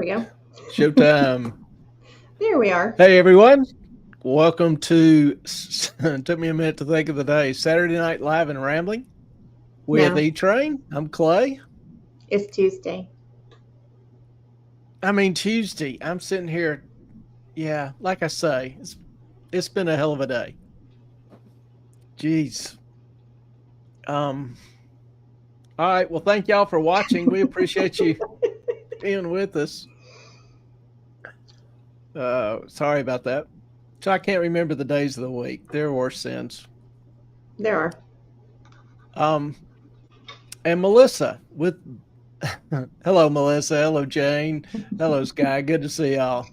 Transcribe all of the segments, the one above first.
we go. Showtime. There we are. Hey, everyone. Welcome to, it took me a minute to think of the day, Saturday Night Live and Rambling with No, E-Train. I'm Clay. it's Tuesday. Tuesday. I'm sitting here. Yeah, like I say, it's been a hell of a day. Jeez. Um. All right. Well, thank y'all for watching. We appreciate you being with us. Sorry about that. So I can't remember the days of the week. There are worse sins. There are. And Melissa with hello, Melissa. Hello, Jane. Hello, Sky. Good to see y'all.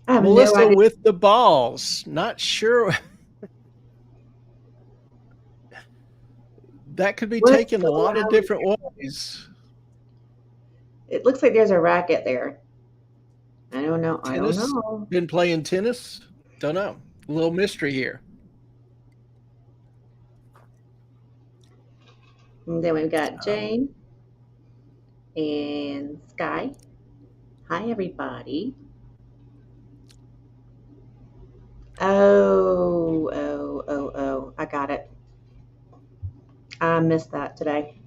I have no Melissa idea. with the balls. Not sure. That could be What's taken a lot of allowed? different ways. It looks like there's a racket there. I don't know. I don't Tennis? know. Been playing tennis? Don't know. A little mystery here. And then we've got Jane and Sky. Hi, everybody. Oh. I got it. I missed that today.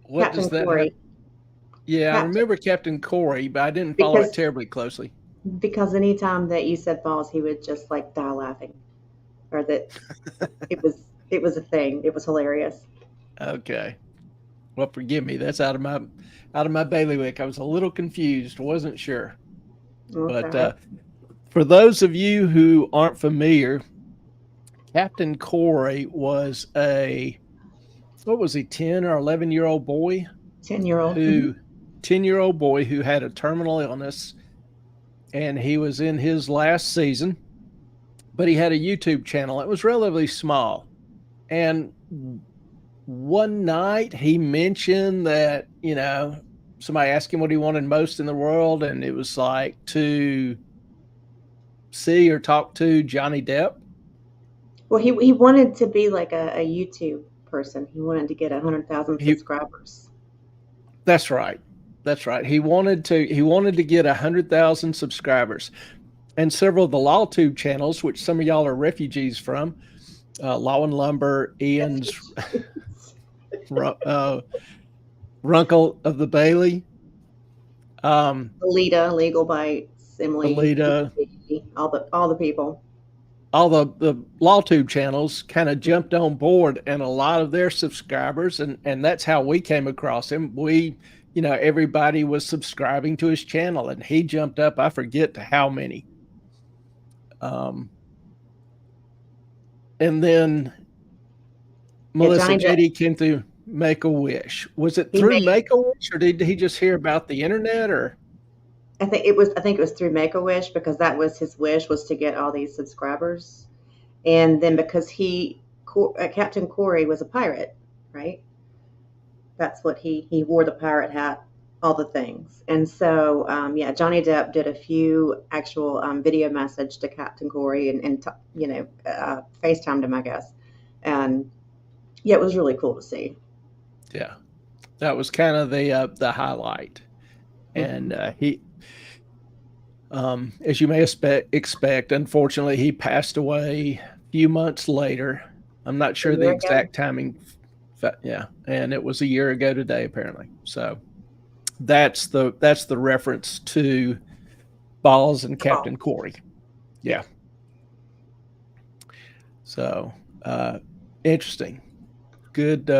What Captain does that have? Corey. Yeah, I Captain, remember Captain Corey, but I didn't follow it because terribly closely. because anytime that you said balls, he would just like die laughing, or that it was a thing. It was hilarious. Okay. Well, forgive me. That's out of my bailiwick. I was a little confused. Wasn't sure. That's all But right. for those of you who aren't familiar, Captain Corey was what was he, 10 or 11-year-old boy 10-year-old. who 10-year-old boy who had a terminal illness, and he was in his last season, but he had a YouTube channel. It was relatively small. And one night he mentioned that, somebody asked him what he wanted most in the world, and it was like to see or talk to Johnny Depp. Well, he wanted to be like a YouTube person. He wanted to get 100,000 He subscribers. That's right. That's right. He wanted to get 100,000 subscribers, and several of the LawTube channels, which some of y'all are refugees from, Law and Lumber, Ian's Runkle of the Bailey, Alita, Legal Bites, Emily, Alita, all the people. all the LawTube channels kind of jumped on board, and a lot of their subscribers, and that's how we came across him. Everybody was subscribing to his channel, and he jumped up. I forget to how many. And then Yeah, Melissa Johnny Depp. JD came through Make-A-Wish. Was it He through made. Make-A-Wish, or did he just hear about the internet? Or I think it was through Make a Wish, because that was his wish, was to get all these subscribers, and then because Captain Corey was a pirate, right? That's what he wore, the pirate hat, all the things. And so yeah, Johnny Depp did a few actual video message to Captain Corey, and FaceTimed him, I guess. And yeah, it was really cool to see. yeah, that was kind of the highlight. And Hmm. as you may expect, unfortunately, he passed away a few months later. I'm not A sure the year ago. exact timing. Yeah, and it was a year ago today, apparently. So that's the reference to Balls and The ball. Captain Corey. Yeah. So interesting. Good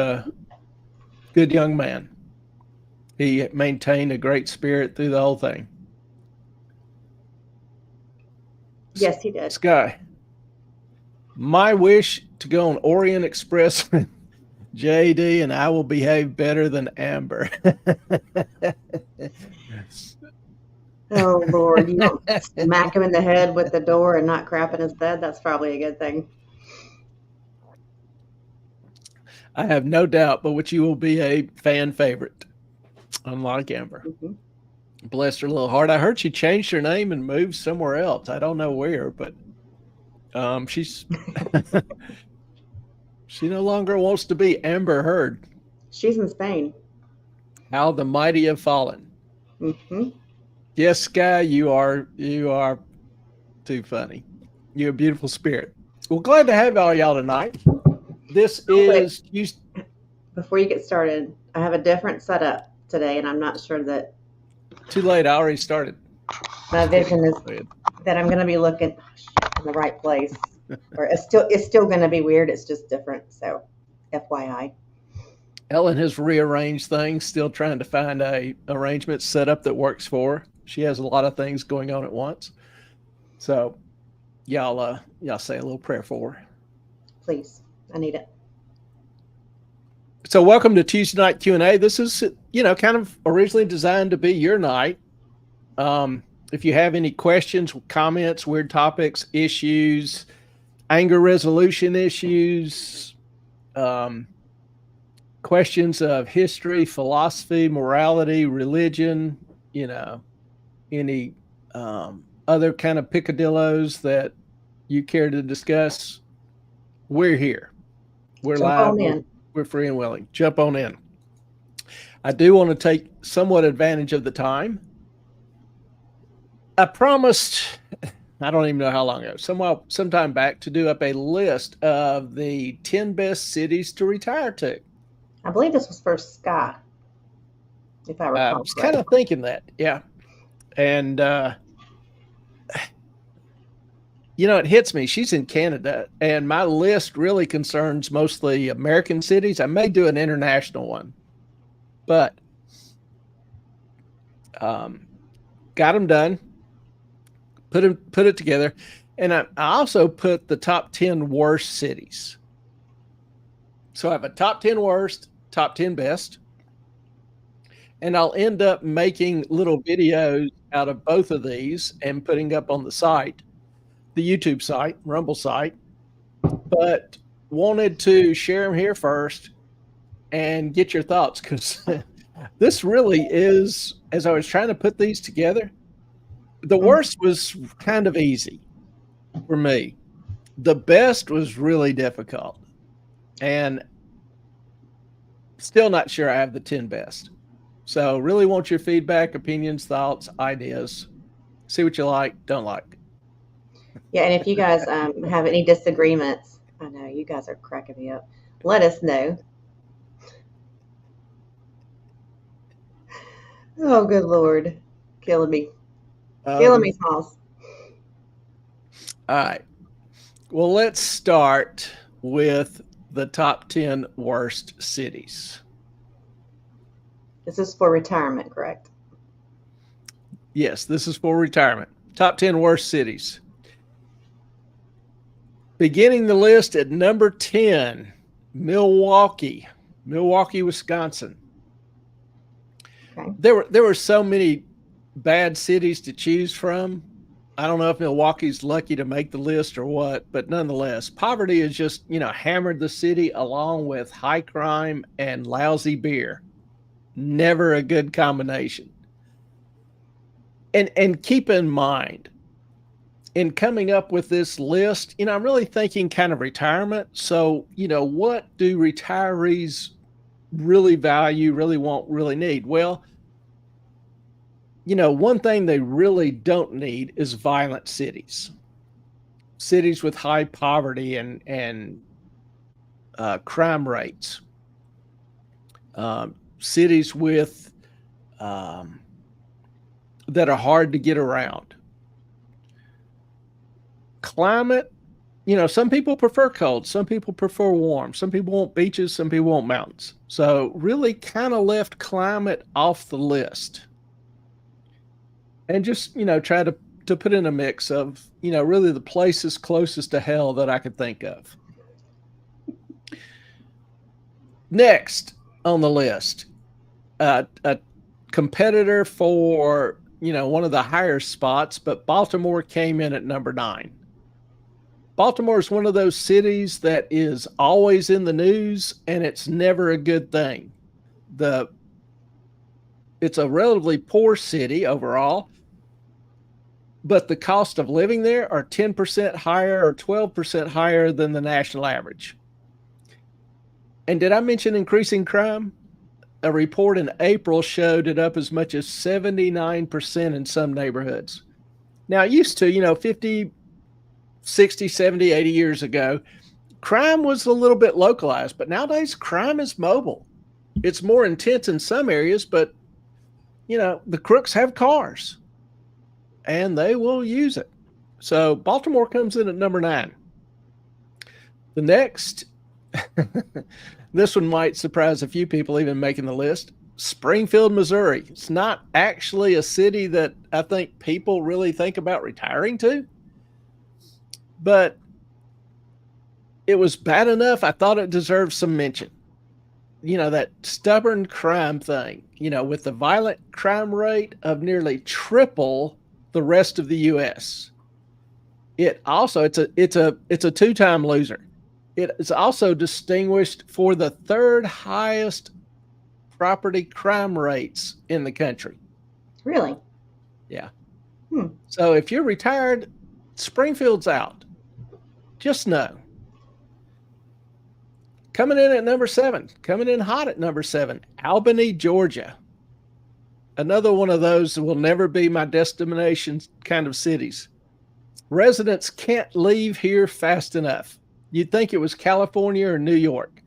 young man. He maintained a great spirit through the whole thing. Yes, he did. Sky, my wish to go on Orient Express with JD, and I will behave better than Amber. Oh Lord, you don't smack him in the head with the door and not crap in his bed. That's probably a good thing. I have no doubt, but which you will be a fan favorite, unlike Amber. Hmm. Bless her little heart. I heard she changed her name and moved somewhere else. I don't know where, but she's she no longer wants to be Amber Heard. She's in Spain. How the mighty have fallen. Hmm. Yes, Sky, you are too funny. You're a beautiful spirit. Well, glad to have all y'all tonight. This Real quick, is you. before you get started, I have a different setup today, and I'm not sure that Too late. I already started. my vision is Go ahead. that I'm going to be looking in the right place. Or it's still going to be weird. It's just different. So, FYI. Ellen has rearranged things, still trying to find a arrangement setup that works for her. She has a lot of things going on at once. So y'all say a little prayer for her. Please, I need it. So welcome to Tuesday Night Q&A. This is, kind of originally designed to be your night. If you have any questions, comments, weird topics, issues, anger resolution issues, questions of history, philosophy, morality, religion, any other kind of picadillos that you care to discuss, we're here. We're Jump live. on in. We're free and willing. Jump on in. I do want to take somewhat advantage of the time. I promised, I don't even know how long ago, sometime back, to do up a list of the 10 best cities to retire to. I believe this was first Sky, if I I recall was correctly. kind of thinking that, yeah. And, it hits me. She's in Canada, and my list really concerns mostly American cities. I may do an international one, but got them done. Put it together, and I also put the top 10 worst cities. So I have a top 10 worst, top 10 best, and I'll end up making little videos out of both of these and putting up on the site, the YouTube site, Rumble site, but wanted to share them here first and get your thoughts, because this really is, as I was trying to put these together, the worst was kind of easy for me. The best was really difficult, and still not sure I have the 10 best. So really want your feedback, opinions, thoughts, ideas. See what you like, don't like. Yeah, and if you guys have any disagreements, I know you guys are cracking me up. Let us know. Oh, good Lord. Killing me. Killing me, Smalls. All right. Well, let's start with the top 10 worst cities. This is for retirement, correct? Yes, this is for retirement. Top 10 worst cities. Beginning the list at number 10, Milwaukee, Wisconsin. Okay. There were so many bad cities to choose from. I don't know if Milwaukee's lucky to make the list or what, but nonetheless, poverty has just, hammered the city, along with high crime and lousy beer. Never a good combination. And keep in mind, in coming up with this list, I'm really thinking kind of retirement. So, what do retirees really value, really want, really need? Well, one thing they really don't need is violent cities with high poverty and crime rates, cities with that are hard to get around. Climate, some people prefer cold, some people prefer warm, some people want beaches, some people want mountains. So really kind of left climate off the list. And just, try to put in a mix of, really the places closest to hell that I could think of. Next on the list, a competitor for, one of the higher spots, but Baltimore came in at number 9. Baltimore is one of those cities that is always in the news, and it's never a good thing. It's a relatively poor city overall, but the cost of living there are 10% higher or 12% higher than the national average. And did I mention increasing crime? a report in April showed it up as much as 79% in some neighborhoods. Now, it used to, 50, 60, 70, 80 years ago, crime was a little bit localized, but nowadays crime is mobile. It's more intense in some areas, but, the crooks have cars and they will use it. So Baltimore comes in at number 9. The next, this one might surprise a few people even making the list. Springfield, Missouri. It's not actually a city that I think people really think about retiring to, but it was bad enough. I thought it deserved some mention. That stubborn crime thing, with the violent crime rate of nearly triple the rest of the U.S. It's a two-time loser. It is also distinguished for the 3rd highest property crime rates in the country. Really? Yeah. So if you're retired, Springfield's out. Just know. Coming in at number 7, coming in hot at number 7, Albany, Georgia. Another one of those that will never be my destination kind of cities. Residents can't leave here fast enough. You'd think it was California or New York.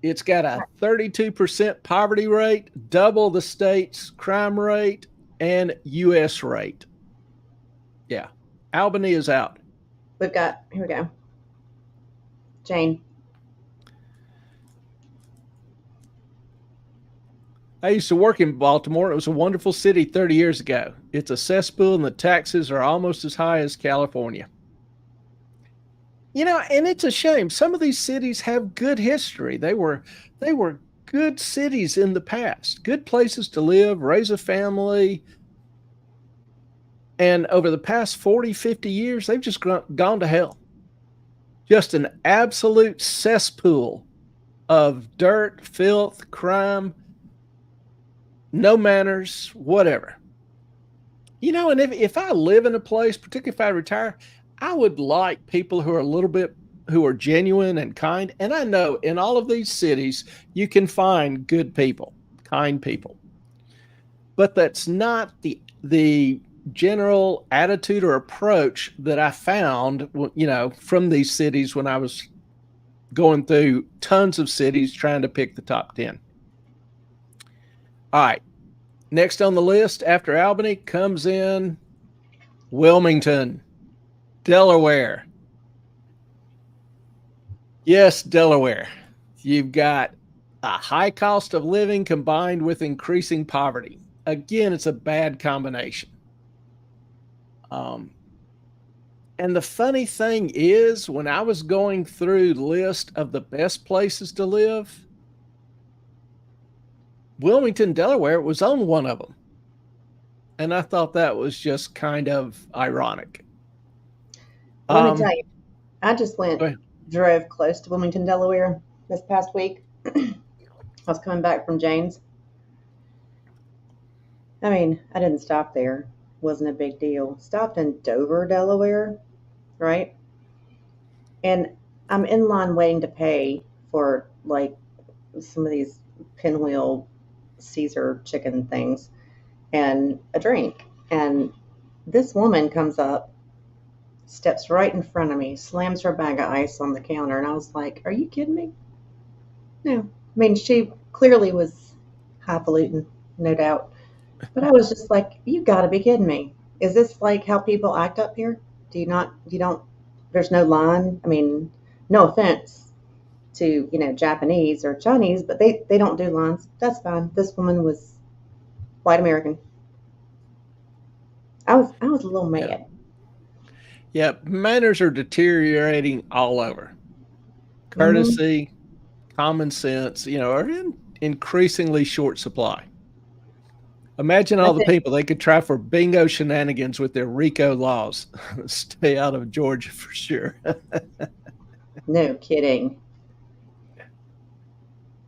It's got a 32% poverty rate, double the state's crime rate and U.S. rate. Yeah. Albany is out. Here we go. Jane. I used to work in Baltimore. It was a wonderful city 30 years ago. It's a cesspool and the taxes are almost as high as California. And it's a shame. Some of these cities have good history. They were good cities in the past, good places to live, raise a family. And over the past 40, 50 years, they've just gone to hell. Just an absolute cesspool of dirt, filth, crime, no manners, whatever. And if I live in a place, particularly if I retire, I would like people who are genuine and kind. And I know in all of these cities, you can find good people, kind people. But that's not the general attitude or approach that I found, from these cities when I was going through tons of cities trying to pick the top 10. All right. Next on the list after Albany comes in Wilmington, Delaware. Yes, Delaware. You've got a high cost of living combined with increasing poverty. Again, it's a bad combination. And the funny thing is, when I was going through the list of the best places to live, Wilmington, Delaware was on one of them. And I thought that was just kind of ironic. Let me tell you, I just drove close to Wilmington, Delaware this past week. I was coming back from Jane's. I mean, I didn't stop there. Wasn't a big deal. Stopped in Dover, Delaware, right? And I'm in line waiting to pay for like some of these pinwheel Caesar chicken things and a drink. And this woman comes up, steps right in front of me, slams her bag of ice on the counter. And I was like, are you kidding me? No. I mean, she clearly was highfalutin, no doubt. But I was just like, you got to be kidding me. Is this like how people act up here? There's no line. I mean, no offense to, Japanese or Chinese, but they don't do lines. That's fine. This woman was white American. I was a little mad. Yeah, manners are deteriorating all over. Courtesy, common sense, are in increasingly short supply. Imagine all the people they could try for bingo shenanigans with their RICO laws. Stay out of Georgia for sure. No kidding.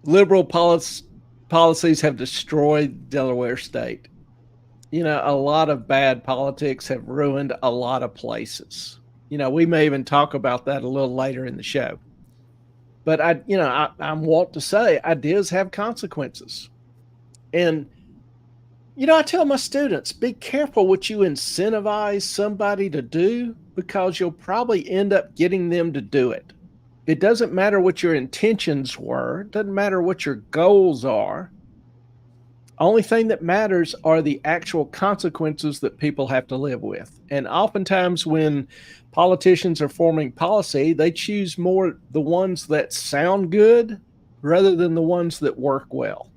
Liberal policies have destroyed Delaware State. A lot of bad politics have ruined a lot of places. We may even talk about that a little later in the show. But I want to say ideas have consequences. And, I tell my students, be careful what you incentivize somebody to do, because you'll probably end up getting them to do it. It doesn't matter what your intentions were. It doesn't matter what your goals are. Only thing that matters are the actual consequences that people have to live with. And oftentimes when politicians are forming policy, they choose more the ones that sound good rather than the ones that work well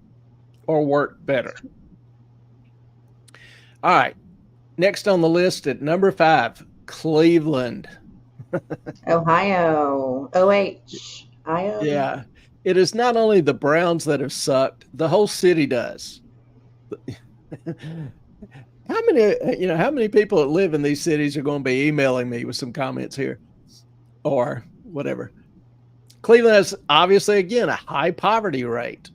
or work better. All right. Next on the list at number 5, Cleveland. Ohio. Ohio. Yeah. It is not only the Browns that have sucked, the whole city does. How many people that live in these cities are going to be emailing me with some comments here or whatever? Cleveland has obviously, again, a high poverty rate.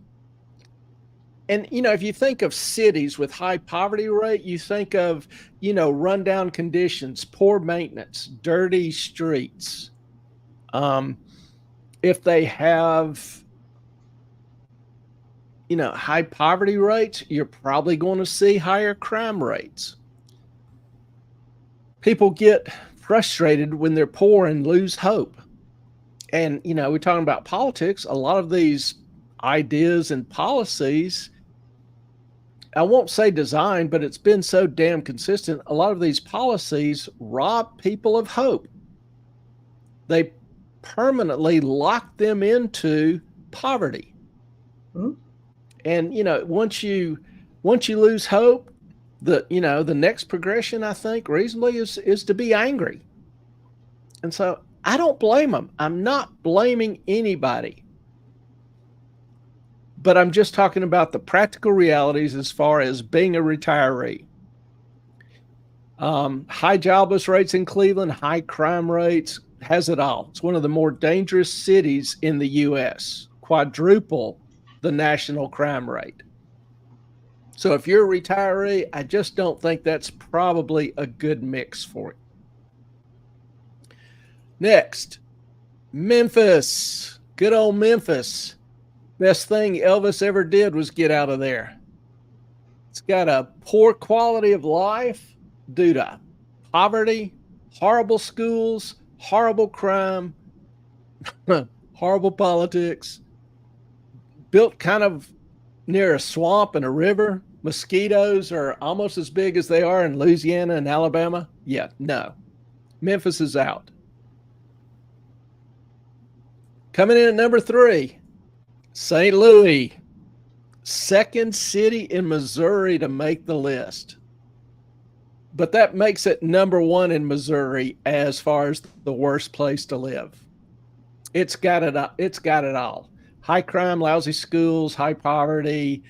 And, if you think of cities with high poverty rate, you think of, rundown conditions, poor maintenance, dirty streets. If they have, high poverty rates, you're probably going to see higher crime rates. People get frustrated when they're poor and lose hope. And, we're talking about politics. A lot of these ideas and policies, I won't say design, but it's been so damn consistent. A lot of these policies rob people of hope. They permanently lock them into poverty. Mm-hmm. And, once you lose hope, the next progression, I think, reasonably is to be angry. And so I don't blame them. I'm not blaming anybody. But I'm just talking about the practical realities as far as being a retiree. High jobless rates in Cleveland, high crime rates, has it all. It's one of the more dangerous cities in the U.S., quadruple the national crime rate. So if you're a retiree, I just don't think that's probably a good mix for you. Next, Memphis. Good old Memphis. Best thing Elvis ever did was get out of there. It's got a poor quality of life due to poverty, horrible schools, horrible crime, horrible politics, built kind of near a swamp and a river. Mosquitoes are almost as big as they are in Louisiana and Alabama. Yeah, no. Memphis is out. Coming in at number 3, St. Louis, second city in Missouri to make the list. But that makes it number 1 in Missouri as far as the worst place to live. It's got it all. High crime, lousy schools, high poverty,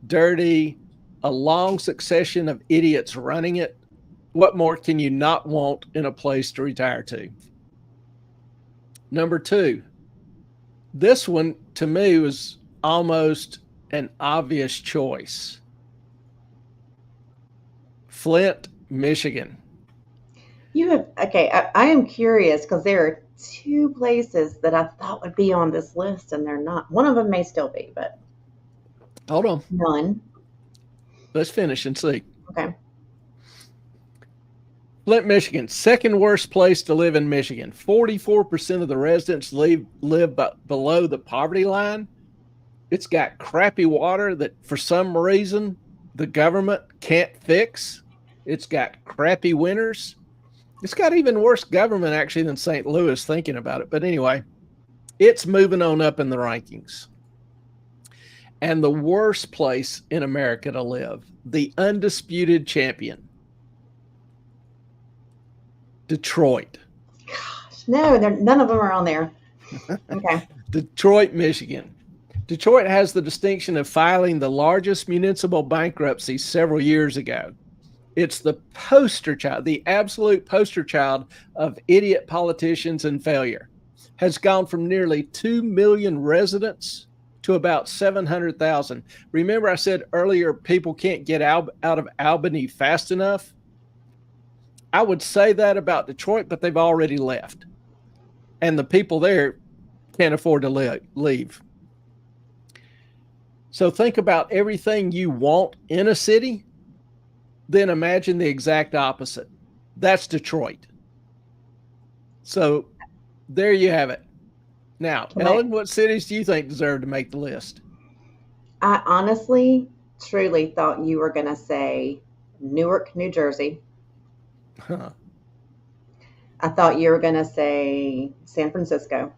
dirty, a long succession of idiots running it. What more can you not want in a place to retire to? Number 2. This one, to me, was almost an obvious choice. Flint, Michigan. I am curious because there are 2 places that I thought would be on this list and they're not. One of them may still be, but hold on. None. Let's finish and see. Okay. Flint, Michigan, second worst place to live in Michigan. 44% of the residents live below the poverty line. It's got crappy water that for some reason the government can't fix. It's got crappy winters. It's got even worse government actually than St. Louis, thinking about it. But anyway, it's moving on up in the rankings. And the worst place in America to live, the undisputed champion, Detroit. Gosh, no, none of them are on there. Okay. Detroit, Michigan. Detroit has the distinction of filing the largest municipal bankruptcy several years ago. It's the poster child, the absolute poster child of idiot politicians and failure. Has gone from nearly 2 million residents to about 700,000. Remember I said earlier people can't get out of Albany fast enough? I would say that about Detroit, but they've already left. And the people there can't afford to leave. So think about everything you want in a city, then imagine the exact opposite. That's Detroit. So there you have it. Now, Ellen, what cities do you think deserve to make the list? I honestly, truly thought you were going to say Newark, New Jersey. Huh. I thought you were going to say San Francisco.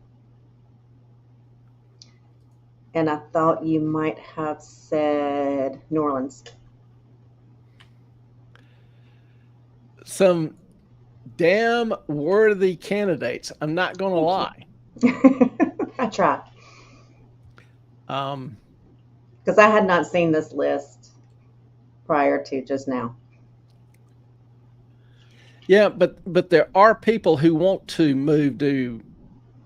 And I thought you might have said New Orleans. Some damn worthy candidates. I'm not going to lie. I tried. Um, Because I had not seen this list prior to just now. Yeah, but there are people who want to move to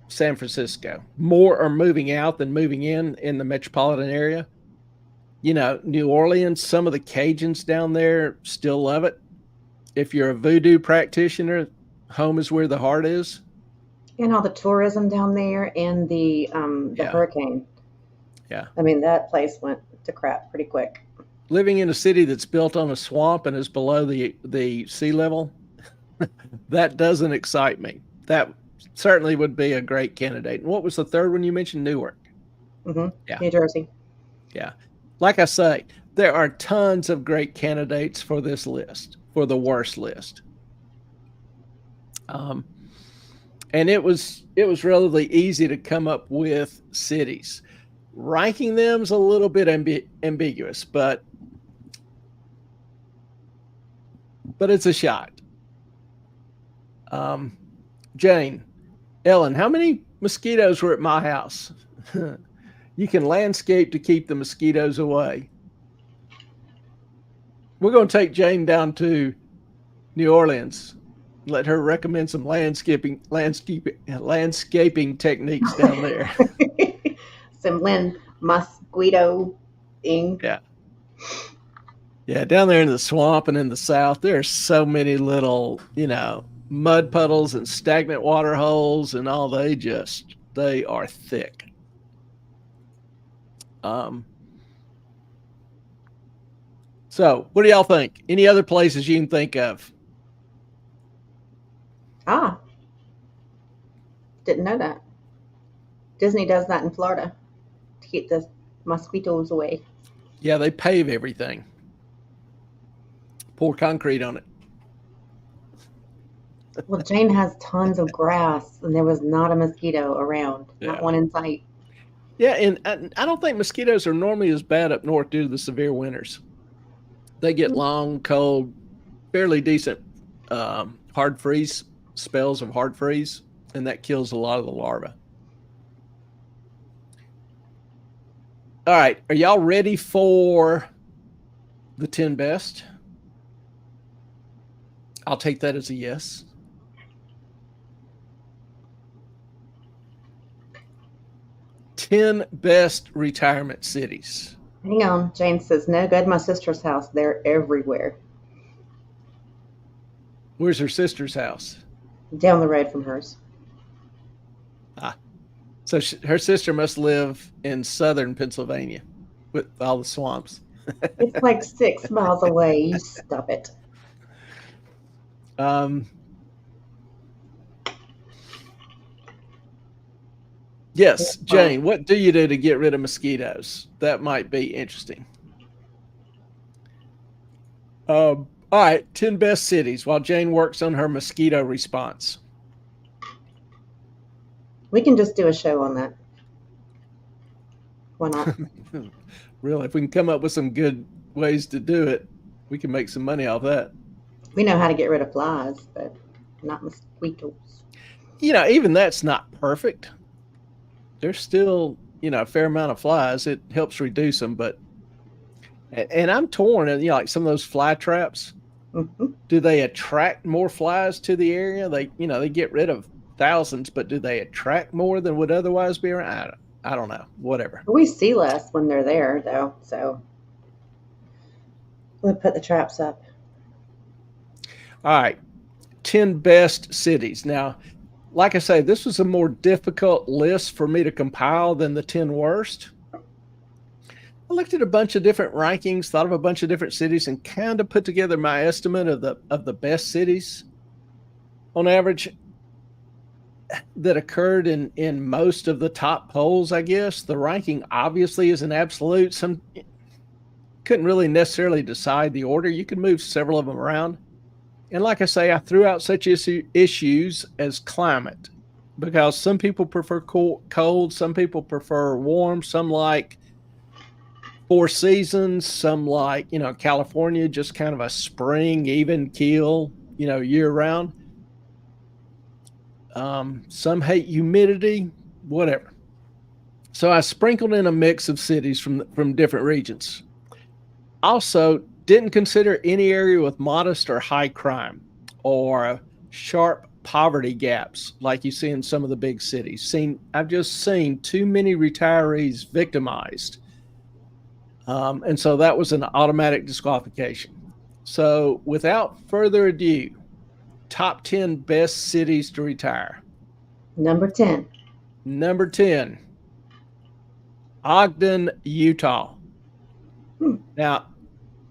San Francisco. More are moving out than moving in the metropolitan area. You know, New Orleans, some of the Cajuns down there still love it. If you're a voodoo practitioner, home is where the heart is. And all the tourism down there and the Yeah. hurricane. Yeah. I mean, that place went to crap pretty quick. Living in a city that's built on a swamp and is below the sea level, that doesn't excite me. That certainly would be a great candidate. And what was the third one you mentioned? Newark. Yeah. New Jersey. Yeah. Like I say, there are tons of great candidates for this list, for the worst list. And it was relatively easy to come up with cities. Ranking them is a little bit ambiguous, but it's a shot. Jane, Ellen, how many mosquitoes were at my house? You can landscape to keep the mosquitoes away. We're going to take Jane down to New Orleans. Let her recommend some landscaping techniques down there. Some mosquito-ing. Yeah. Yeah, down there in the swamp and in the south, there are so many little, mud puddles and stagnant water holes and all. They are thick. So what do y'all think? Any other places you can think of? Didn't know that. Disney does that in Florida to keep the mosquitoes away. Yeah, they pave everything. Pour concrete on it. Well, Jane has tons of grass, and there was not a mosquito around. Yeah. Not one in sight. Yeah, and I don't think mosquitoes are normally as bad up north due to the severe winters. They get long, cold, fairly decent hard freeze, spells of hard freeze, and that kills a lot of the larvae. All right, are y'all ready for the 10 best? I'll take that as a yes. Ten best retirement cities. Hang on. Jane says, no, go to my sister's house. They're everywhere. Where's her sister's house? Down the road from hers. So her sister must live in southern Pennsylvania with all the swamps. It's like 6 miles away. You stop it. Yes, Jane, what do you do to get rid of mosquitoes? That might be interesting. All right, 10 best cities while Jane works on her mosquito response. We can just do a show on that. Why not? Really, if we can come up with some good ways to do it, we can make some money off that. We know how to get rid of flies, but not mosquitoes. Even that's not perfect. There's still, a fair amount of flies. It helps reduce them, and I'm torn. And like some of those fly traps, do they attract more flies to the area? They get rid of thousands, but do they attract more than would otherwise be around? I don't know. Whatever. We see less when they're there, though. So we'll put the traps up. All right, 10 best cities. Now, like I say, this was a more difficult list for me to compile than the 10 worst. I looked at a bunch of different rankings, thought of a bunch of different cities, and kind of put together my estimate of the best cities on average that occurred in most of the top polls. I guess the ranking obviously is an absolute. Some couldn't really necessarily decide the order. You could move several of them around. And like I say, I threw out such issues as climate, because some people prefer cold, some people prefer warm, some like 4 seasons, some like, California, just kind of a spring, even keel, year round. Some hate humidity, whatever. So I sprinkled in a mix of cities from different regions. Also, didn't consider any area with modest or high crime or sharp poverty gaps like you see in some of the big cities. I've just seen too many retirees victimized. And so that was an automatic disqualification. So without further ado, top 10 best cities to retire. Number 10. Number 10, Ogden, Utah. Now,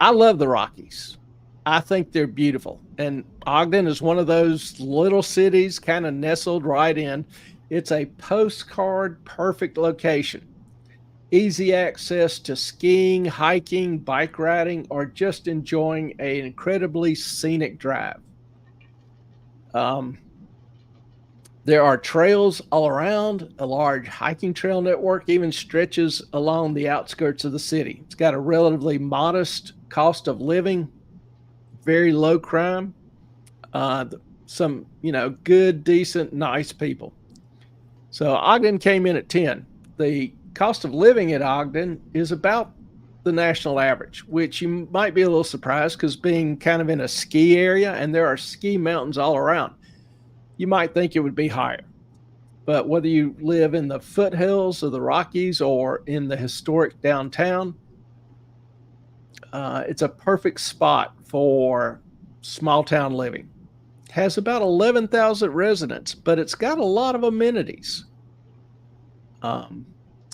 I love the Rockies. I think they're beautiful. And Ogden is one of those little cities kind of nestled right in. It's a postcard perfect location. Easy access to skiing, hiking, bike riding, or just enjoying an incredibly scenic drive. There are trails all around. A large hiking trail network even stretches along the outskirts of the city. It's got a relatively modest cost of living, very low crime, some, good, decent, nice people. So Ogden came in at 10. The cost of living at Ogden is about the national average, which you might be a little surprised, because being kind of in a ski area and there are ski mountains all around, you might think it would be higher. But whether you live in the foothills of the Rockies or in the historic downtown, it's a perfect spot for small town living. It has about 11,000 residents, but it's got a lot of amenities.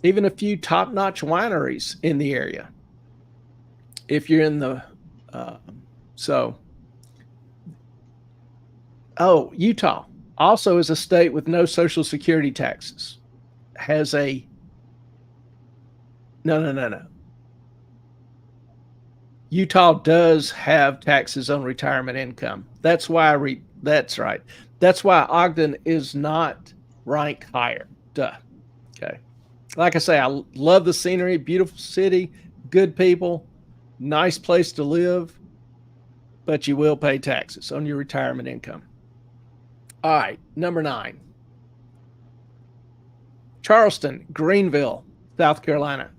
Even a few top-notch wineries in the area. If you're in the, Utah also is a state with no Social Security taxes. No. Utah does have taxes on retirement income. That's why that's right. That's why Ogden is not ranked higher. Duh. Okay. Like I say, I love the scenery, beautiful city, good people, nice place to live, but you will pay taxes on your retirement income. All right, number 9. Charleston, Greenville, South Carolina.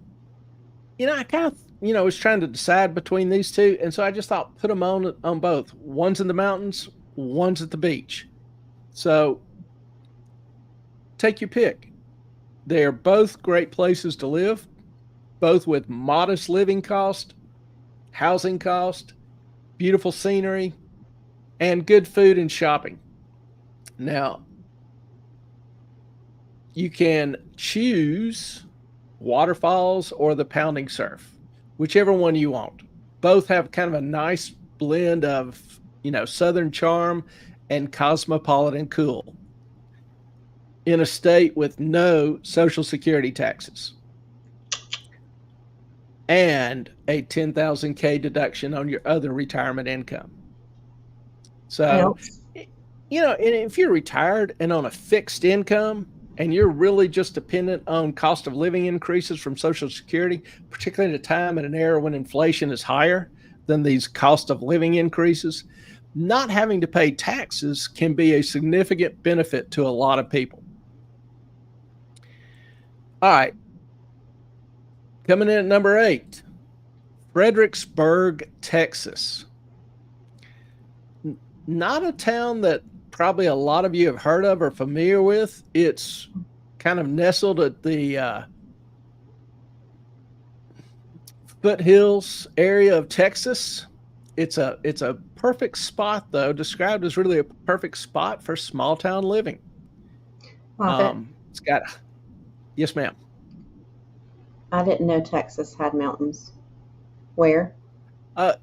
I kind of, was trying to decide between these two, and so I just thought put them on both. One's in the mountains, one's at the beach. So take your pick. They're both great places to live, both with modest living cost, housing cost, beautiful scenery, and good food and shopping. Now, you can choose waterfalls or the pounding surf, whichever one you want. Both have kind of a nice blend of, Southern charm and cosmopolitan cool in a state with no Social Security taxes and a $10,000 deduction on your other retirement income. So, and if you're retired and on a fixed income and you're really just dependent on cost of living increases from Social Security, particularly at a time and an era when inflation is higher than these cost of living increases, not having to pay taxes can be a significant benefit to a lot of people. All right. Coming in at number 8, Fredericksburg, Texas. Not a town that probably a lot of you have heard of or familiar with. It's kind of nestled at the foothills area of Texas. It's a perfect spot, though, described as really a perfect spot for small town living. It's got, yes, ma'am. I didn't know Texas had mountains. Where? Uh,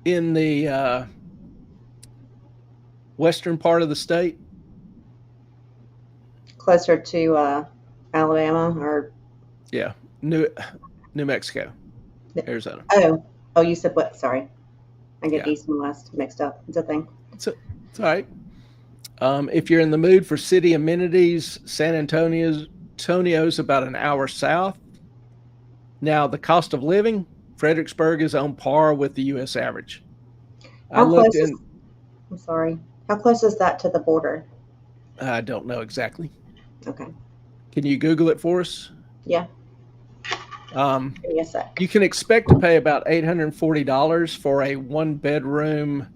in the western part of the state. Closer to Alabama or Yeah, New Mexico, Arizona. oh, you said what? Sorry, I get Yeah, east and west mixed up. It's a thing. it's all right. If you're in the mood for city amenities, San Antonio's about an hour south. Now, the cost of living, Fredericksburg is on par with the U.S. average. I How looked close is? in, I'm sorry. How close is that to the border? I don't know exactly. Okay. Can you Google it for us? Yeah. Um, Give me a sec. you can expect to pay about $840 for a one-bedroom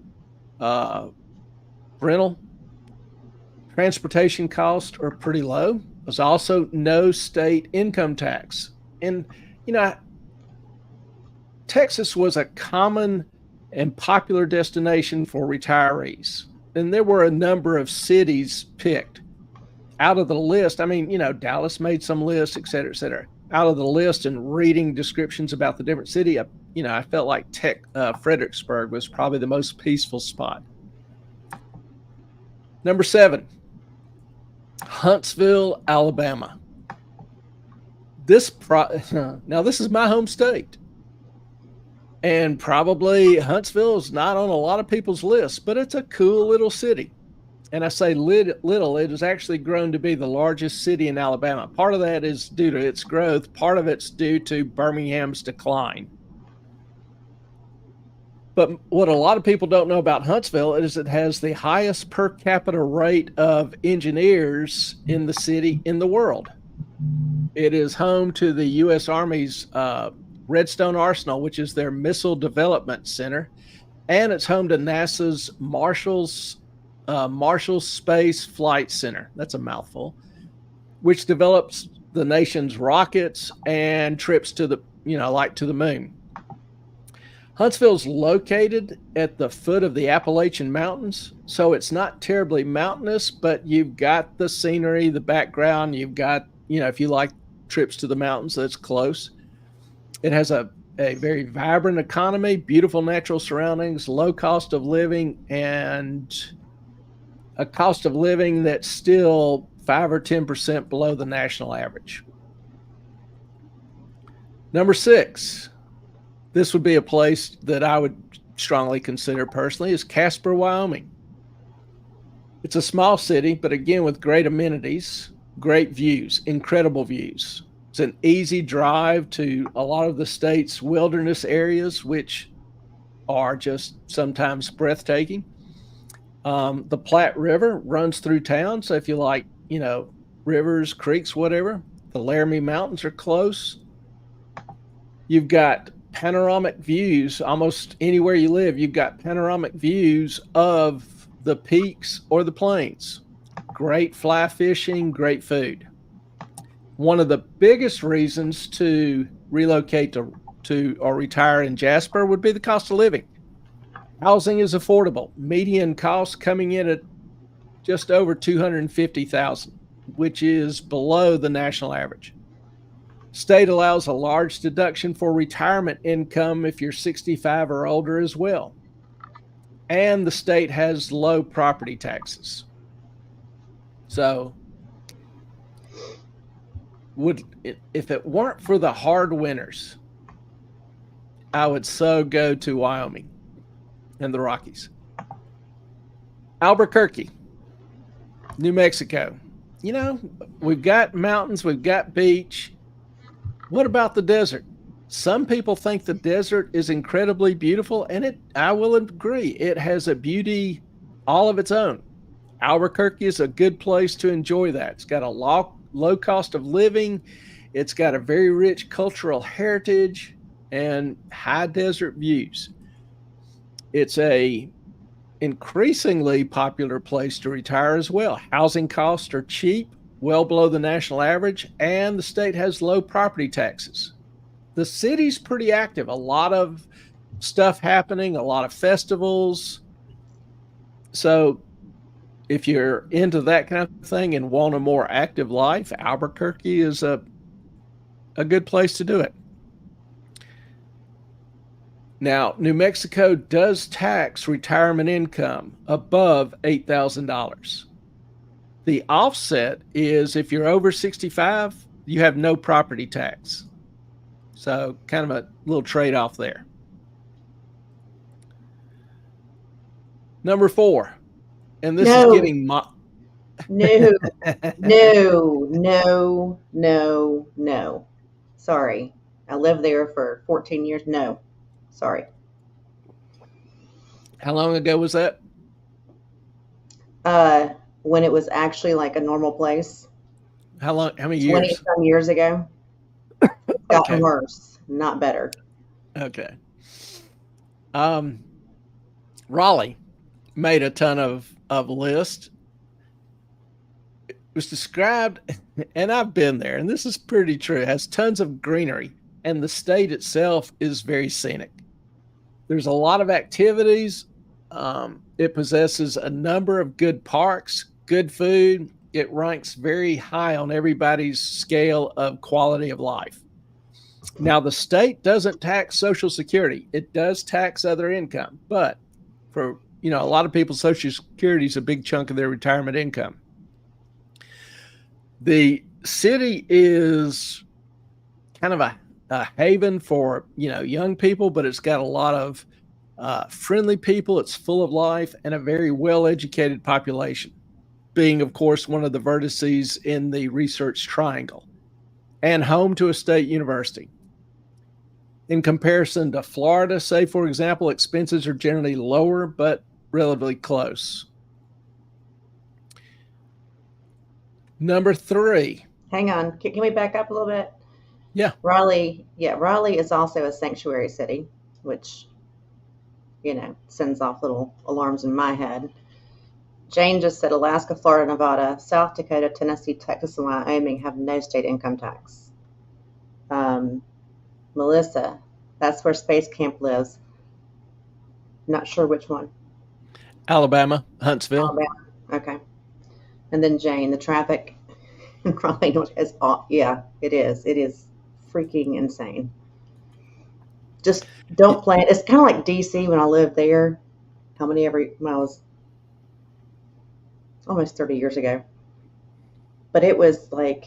rental. Transportation costs are pretty low. There's also no state income tax. And, you know, Texas was a common and popular destination for retirees. And there were a number of cities picked out of the list. I mean, Dallas made some lists, et cetera, et cetera. Out of the list and reading descriptions about the different city, I felt like Fredericksburg was probably the most peaceful spot. Number 7, Huntsville, Alabama. Now this is my home state. And probably Huntsville is not on a lot of people's lists, but it's a cool little city. And I say little, it has actually grown to be the largest city in Alabama. Part of that is due to its growth. Part of it's due to Birmingham's decline. But what a lot of people don't know about Huntsville is it has the highest per capita rate of engineers in the city in the world. It is home to the U.S. Army's Redstone Arsenal, which is their missile development center, and it's home to NASA's Marshall Space Flight Center. That's a mouthful, which develops the nation's rockets and trips to the moon. Huntsville's located at the foot of the Appalachian Mountains, so it's not terribly mountainous, but you've got the scenery, the background. You've got, if you like trips to the mountains, that's close. It has a very vibrant economy, beautiful natural surroundings, low cost of living, and a cost of living that's still 5 or 10% below the national average. Number 6, this would be a place that I would strongly consider personally, is Casper, Wyoming. It's a small city, but again, with great amenities, great views, incredible views. It's an easy drive to a lot of the state's wilderness areas, which are just sometimes breathtaking. The Platte River runs through town, so if you like, rivers, creeks, whatever, the Laramie Mountains are close. You've got panoramic views almost anywhere you live. You've got panoramic views of the peaks or the plains. Great fly fishing, great food. One of the biggest reasons to relocate to or retire in Jasper would be the cost of living. Housing is affordable. Median cost coming in at just over $250,000, which is below the national average. State allows a large deduction for retirement income if you're 65 or older as well. And the state has low property taxes. So, if it weren't for the hard winters, I would so go to Wyoming and the Rockies. Albuquerque, New Mexico. We've got mountains, we've got beach. What about the desert? Some people think the desert is incredibly beautiful, and I will agree, it has a beauty all of its own. Albuquerque is a good place to enjoy that. It's got a low cost of living. It's got a very rich cultural heritage and high desert views. It's a increasingly popular place to retire as well. Housing costs are cheap, well below the national average, and the state has low property taxes. The city's pretty active, a lot of stuff happening, a lot of festivals. So if you're into that kind of thing and want a more active life, Albuquerque is a a good place to do it. Now, New Mexico does tax retirement income above $8,000. The offset is if you're over 65, you have no property tax. So kind of a little trade-off there. Number 4, and this is getting No, no. Sorry. I lived there for 14 years. No. Sorry. How long ago was that? When it was actually like a normal place. How many 20 years? some years ago. It's gotten Okay. worse, not better. Okay. Raleigh made a ton of lists. It was described, and I've been there, and this is pretty true. It has tons of greenery, and the state itself is very scenic. There's a lot of activities. It possesses a number of good parks, good food. It ranks very high on everybody's scale of quality of life. Now, the state doesn't tax Social Security. It does tax other income, but for a lot of people, Social Security is a big chunk of their retirement income. The city is kind of a haven for young people, but it's got a lot of friendly people. It's full of life and a very well-educated population, being, of course, one of the vertices in the Research Triangle and home to a state university. In comparison to Florida, say, for example, expenses are generally lower, but relatively close. Number 3. Hang on. Can we back up a little bit? Yeah. Raleigh is also a sanctuary city, which, sends off little alarms in my head. Jane just said Alaska, Florida, Nevada, South Dakota, Tennessee, Texas, and Wyoming have no state income tax. Melissa, that's where Space Camp lives. Not sure which one. Alabama, Huntsville. Alabama. Okay. And then Jane, the traffic in Raleigh is it is. It is freaking insane. Just don't plan. It's kind of like DC when I lived there. When I was almost 30 years ago. But it was like,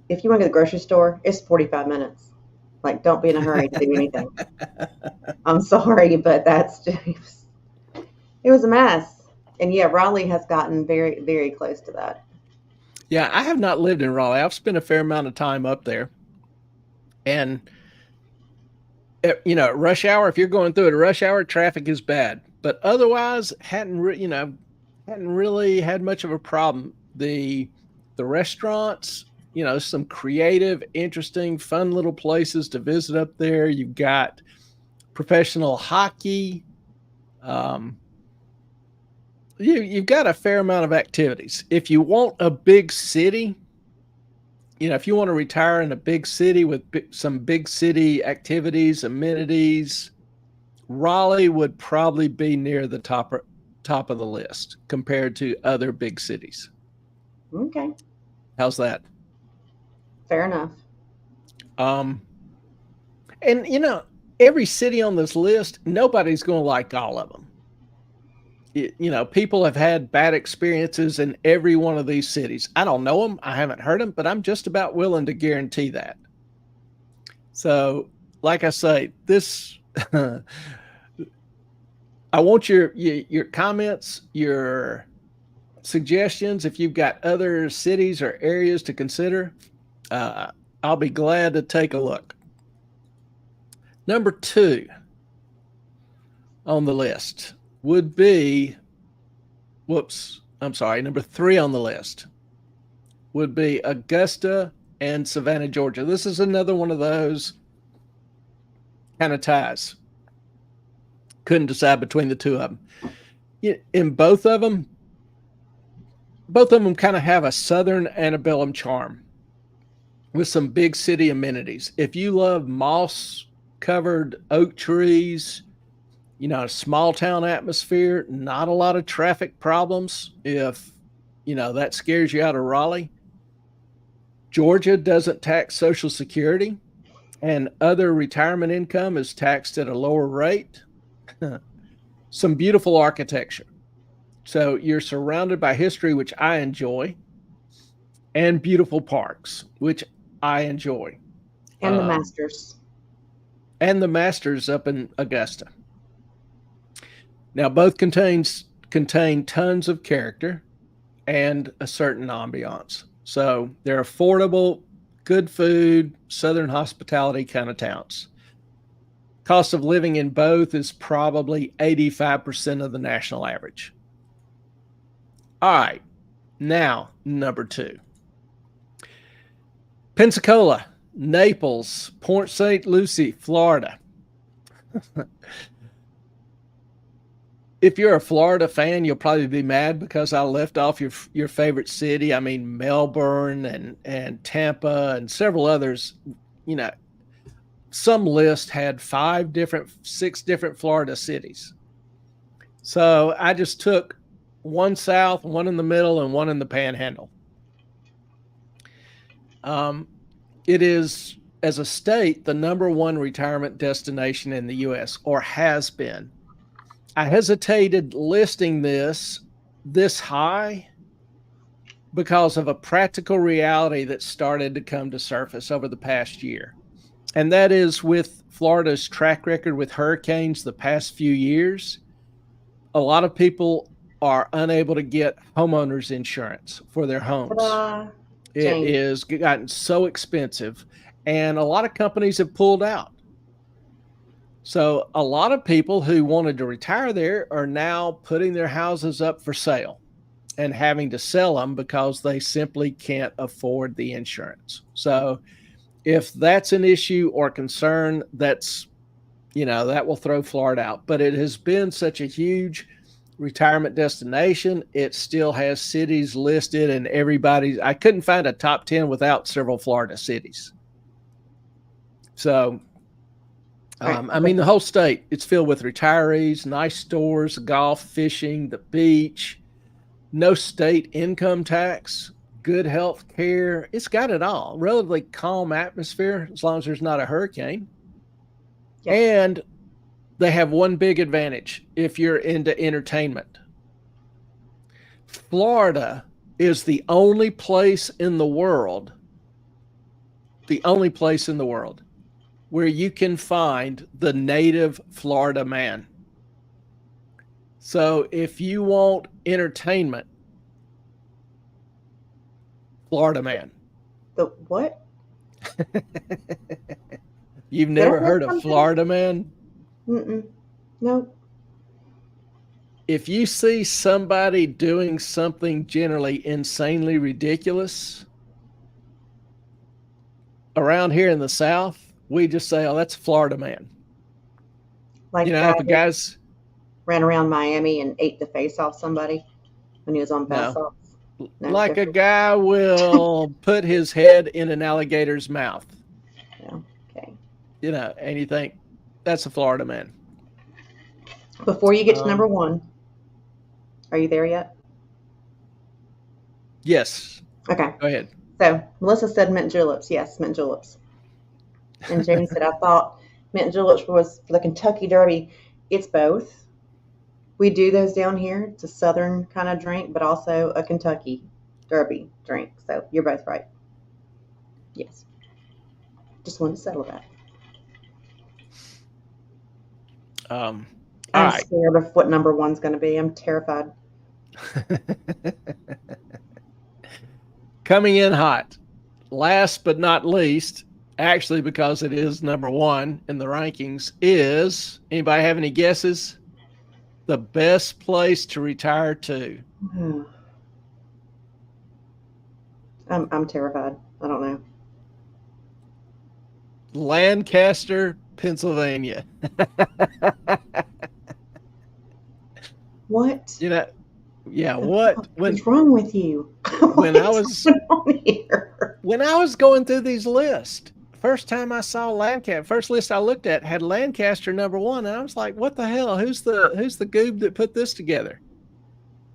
if you want to go to the grocery store, it's 45 minutes. Like, don't be in a hurry to do anything. I'm sorry, but it was a mess. And yeah, Raleigh has gotten very, very close to that. Yeah, I have not lived in Raleigh. I've spent a fair amount of time up there. And, at rush hour, if you're going through it at rush hour, traffic is bad. But otherwise, hadn't really had much of a problem. The restaurants, some creative, interesting, fun little places to visit up there. You've got professional hockey. You've got a fair amount of activities. If you want a big city, if you want to retire in a big city with some big city activities, amenities, Raleigh would probably be near the top of the list compared to other big cities. Okay. How's that? Fair enough. And every city on this list, nobody's going to like all of them. People have had bad experiences in every one of these cities. I don't know them. I haven't heard them, but I'm just about willing to guarantee that. So, like I say, this, I want your comments, your suggestions. If you've got other cities or areas to consider, I'll be glad to take a look. Number 2 on the list would be, number 3 on the list would be Augusta and Savannah, Georgia. This is another one of those kind of ties. Couldn't decide between the two of them. In both of them kind of have a southern antebellum charm with some big city amenities. If you love moss-covered oak trees, a small town atmosphere, not a lot of traffic problems. If, that scares you out of Raleigh, Georgia doesn't tax Social Security, and other retirement income is taxed at a lower rate. Some beautiful architecture. So you're surrounded by history, which I enjoy, and beautiful parks, which I enjoy. And the Masters. And the Masters up in Augusta. Now, both contain tons of character and a certain ambiance. So they're affordable, good food, Southern hospitality kind of towns. Cost of living in both is probably 85% of the national average. All right, now number 2. Pensacola, Naples, Port St. Lucie, Florida. If you're a Florida fan, you'll probably be mad because I left off your favorite city. I mean, Melbourne and Tampa and several others. You know, some list had 6 different Florida cities. So I just took one south, one in the middle, and one in the Panhandle. It is, as a state, the #1 retirement destination in the U.S., or has been. I hesitated listing this high because of a practical reality that started to come to surface over the past year. And that is, with Florida's track record with hurricanes the past few years, a lot of people are unable to get homeowners insurance for their homes. It is gotten so expensive, and a lot of companies have pulled out. So a lot of people who wanted to retire there are now putting their houses up for sale and having to sell them because they simply can't afford the insurance. So if that's an issue or concern, that will throw Florida out. But it has been such a huge retirement destination. It still has cities listed, and I couldn't find a top 10 without several Florida cities. So I mean, the whole state, it's filled with retirees, nice stores, golf, fishing, the beach, no state income tax, good health care. It's got it all. Relatively calm atmosphere as long as there's not a hurricane. Yes. And they have one big advantage if you're into entertainment. Florida is the only place in the world where you can find the native Florida man. So if you want entertainment, Florida man. The what? You've never heard of Florida man? No. If you see somebody doing something generally insanely ridiculous around here in the South, we just say, "Oh, that's a Florida man." Like, if the guys ran around Miami and ate the face off somebody when he was on bath salts. No, like different. A guy will put his head in an alligator's mouth. Yeah. Okay. And you think that's a Florida man. Before you get to number 1, are you there yet? Yes. Okay. Go ahead. So Melissa said mint juleps. Yes, mint juleps. And Jamie said, I thought mint juleps was for the Kentucky Derby. It's both. We do those down here. It's a Southern kind of drink, but also a Kentucky Derby drink. So you're both right. Yes. Just wanted to settle that. I'm scared of what number 1's going to be. I'm terrified. Coming in hot. Last but not least, actually, because it is number 1 in the rankings, is, anybody have any guesses? The best place to retire to? I'm terrified. I don't know. Lancaster, Pennsylvania. What? What? What's wrong with you? When I was going through these lists, first time I saw Lancaster, first list I looked at had Lancaster number 1, and I was like, "What the hell? Who's the goob that put this together?"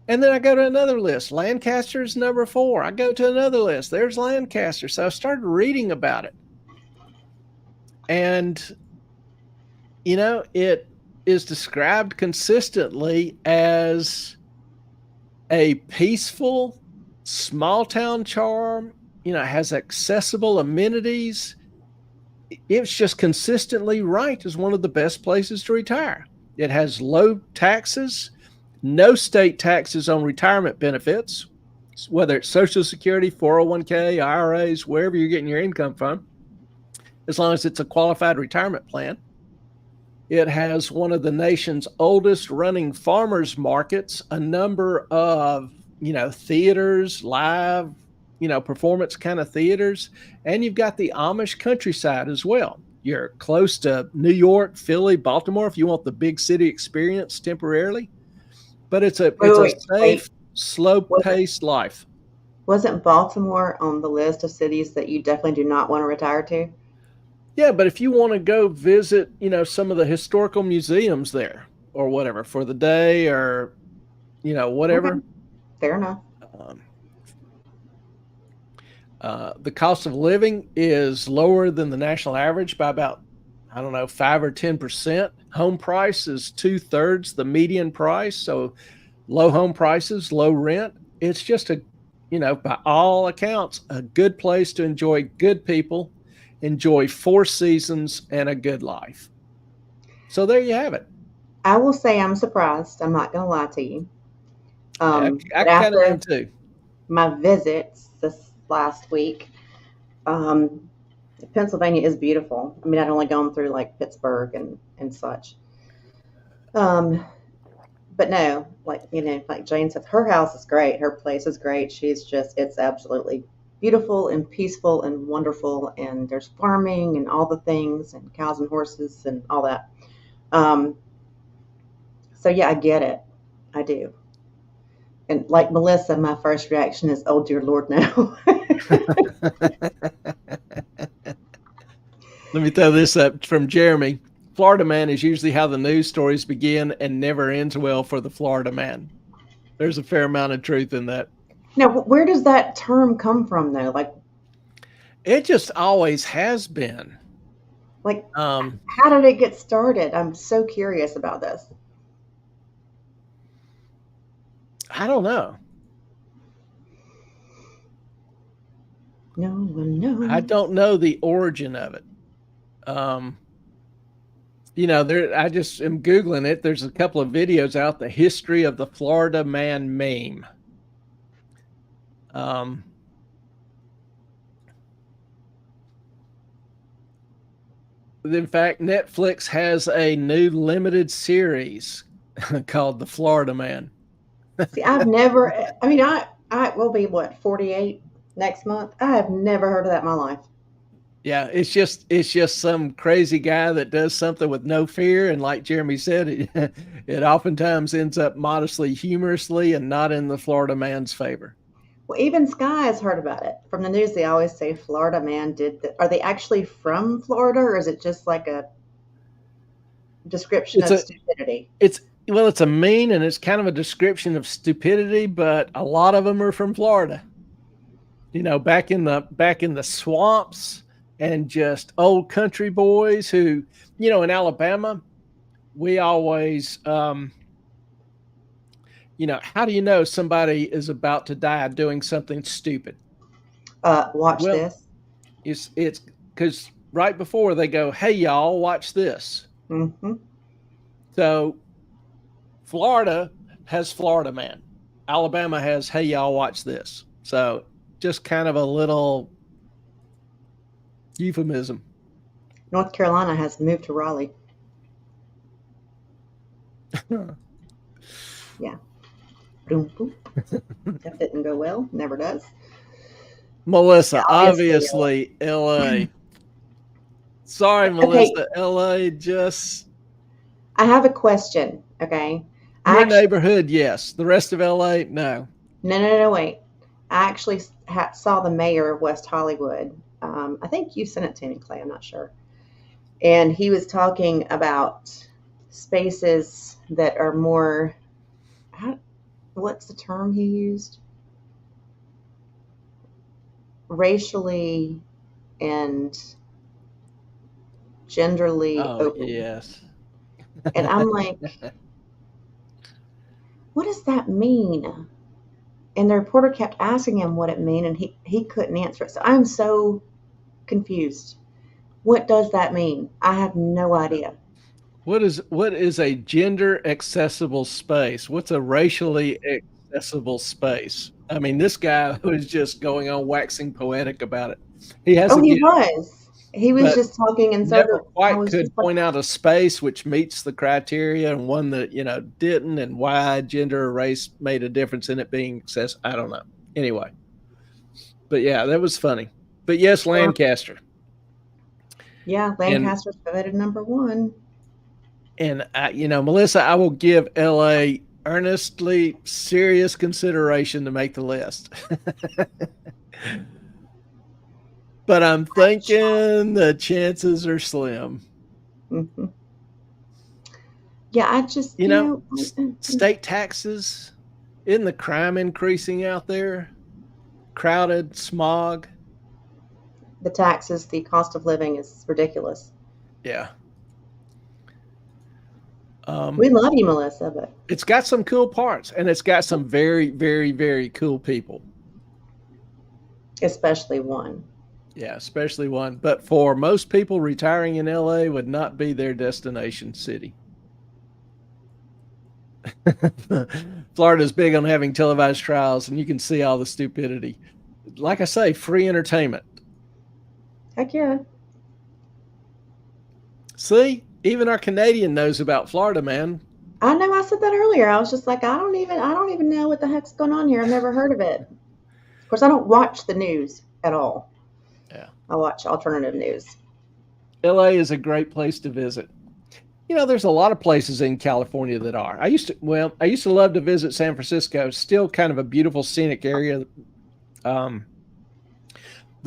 And then I go to another list. Lancaster's number 4. I go to another list. There's Lancaster. So I started reading about it. And, it is described consistently as a peaceful, small town charm, has accessible amenities. It's just consistently ranked as one of the best places to retire. It has low taxes, no state taxes on retirement benefits, whether it's Social Security, 401k, IRAs, wherever you're getting your income from, as long as it's a qualified retirement plan. It has one of the nation's oldest running farmers markets, a number of, theaters, live, performance kind of theaters, and you've got the Amish countryside as well. You're close to New York, Philly, Baltimore if you want the big city experience temporarily. But it's a safe, slow-paced life. Wasn't Baltimore on the list of cities that you definitely do not want to retire to? Yeah, but if you want to go visit, some of the historical museums there or whatever for the day or, whatever. Okay. Fair enough. The cost of living is lower than the national average by about, 5 or 10%. Home price is 2/3 the median price. So low home prices, low rent. It's just by all accounts, a good place to enjoy good people, enjoy 4 seasons and a good life. So there you have it. I will say I'm surprised. I'm not going to lie to you. I kind of am too. My visits this last week, Pennsylvania is beautiful. I mean, I'd only gone through like Pittsburgh and such. But no, like Jane said, her house is great. Her place is great. It's absolutely beautiful and peaceful and wonderful. And there's farming and all the things and cows and horses and all that. So yeah, I get it. I do. And like Melissa, my first reaction is, oh, dear Lord, no. Let me throw this up from Jeremy. Florida man is usually how the news stories begin and never ends well for the Florida man. There's a fair amount of truth in that. Now, where does that term come from, though? Like, it just always has been. Like, how did it get started? I'm so curious about this. I don't know. No one knows. I don't know the origin of it. I just am Googling it. There's a couple of videos out, the history of the Florida man meme. In fact, Netflix has a new limited series called The Florida Man. See, I've never, I will be 48 next month. I have never heard of that in my life. Yeah, it's just some crazy guy that does something with no fear, and like Jeremy said, it oftentimes ends up modestly, humorously, and not in the Florida man's favor. Well, even Sky has heard about it. From the news, they always say Florida man did that. Are they actually from Florida, or is it just like a description of stupidity? It's a meme, and it's kind of a description of stupidity, but a lot of them are from Florida. Back in the swamps, and just old country boys who, in Alabama, we always, how do you know somebody is about to die doing something stupid? Watch this. It's because right before they go, hey, y'all, watch this. Mm-hmm. So Florida has Florida man. Alabama has, hey, y'all, watch this. So just kind of a little euphemism. North Carolina has moved to Raleigh. Yeah. Boom, boom. That didn't go well. Never does. Melissa, obviously LA. Sorry, Melissa. Okay. LA just. I have a question. Okay. Your neighborhood, yes. The rest of LA, no. No, wait. I actually saw the mayor of West Hollywood. I think you sent it to me, Clay. I'm not sure. And he was talking about spaces that are more, what's the term he used? Racially and genderly Oh, open. yes. And I'm like, what does that mean? And the reporter kept asking him what it meant, and he couldn't answer it. So I'm so confused. What does that mean? I have no idea. What is a gender accessible space? What's a racially accessible space? I mean, this guy was just going on waxing poetic about it. He has Oh, a he gift, was. He was but just talking in never circles. I quite was could just like, point out a space which meets the criteria and one that, didn't, and why gender or race made a difference in it being accessible. I don't know. Anyway, but yeah, that was funny. But yes, Lancaster. yeah, And Lancaster's voted number one. Melissa, I will give LA earnestly serious consideration to make the list. But I'm thinking the chances are slim. Mm-hmm. Yeah, I just, State taxes, isn't the crime increasing out there? Crowded, smog. the taxes, the cost of living is ridiculous. Yeah. We love you, Melissa, but It's got some cool parts, and it's got some very, very, very cool people. especially one. Yeah, especially one. But for most people, retiring in LA would not be their destination city. Florida's big on having televised trials, and you can see all the stupidity. Like I say, free entertainment. Heck yeah. See, even our Canadian knows about Florida, man. I know I said that earlier. I was just like, I don't even know what the heck's going on here. I've never heard of it. Of course, I don't watch the news at all. Yeah. I watch alternative news. LA is a great place to visit. There's a lot of places in California that are. I used to love to visit San Francisco. Still kind of a beautiful scenic area. The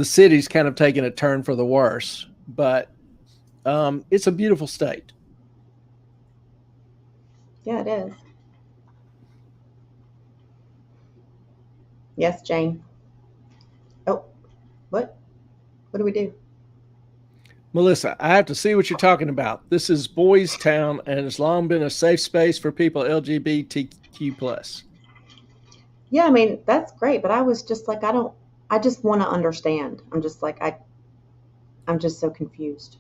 city's kind of taken a turn for the worse, but it's a beautiful state. Yeah, it is. Yes, Jane. Oh, what? What do we do? Melissa, I have to see what you're talking about. This is Boys Town, and has long been a safe space for people LGBTQ+. Yeah, I mean, that's great, but I was just like, I just want to understand. I'm just like, I'm just so confused.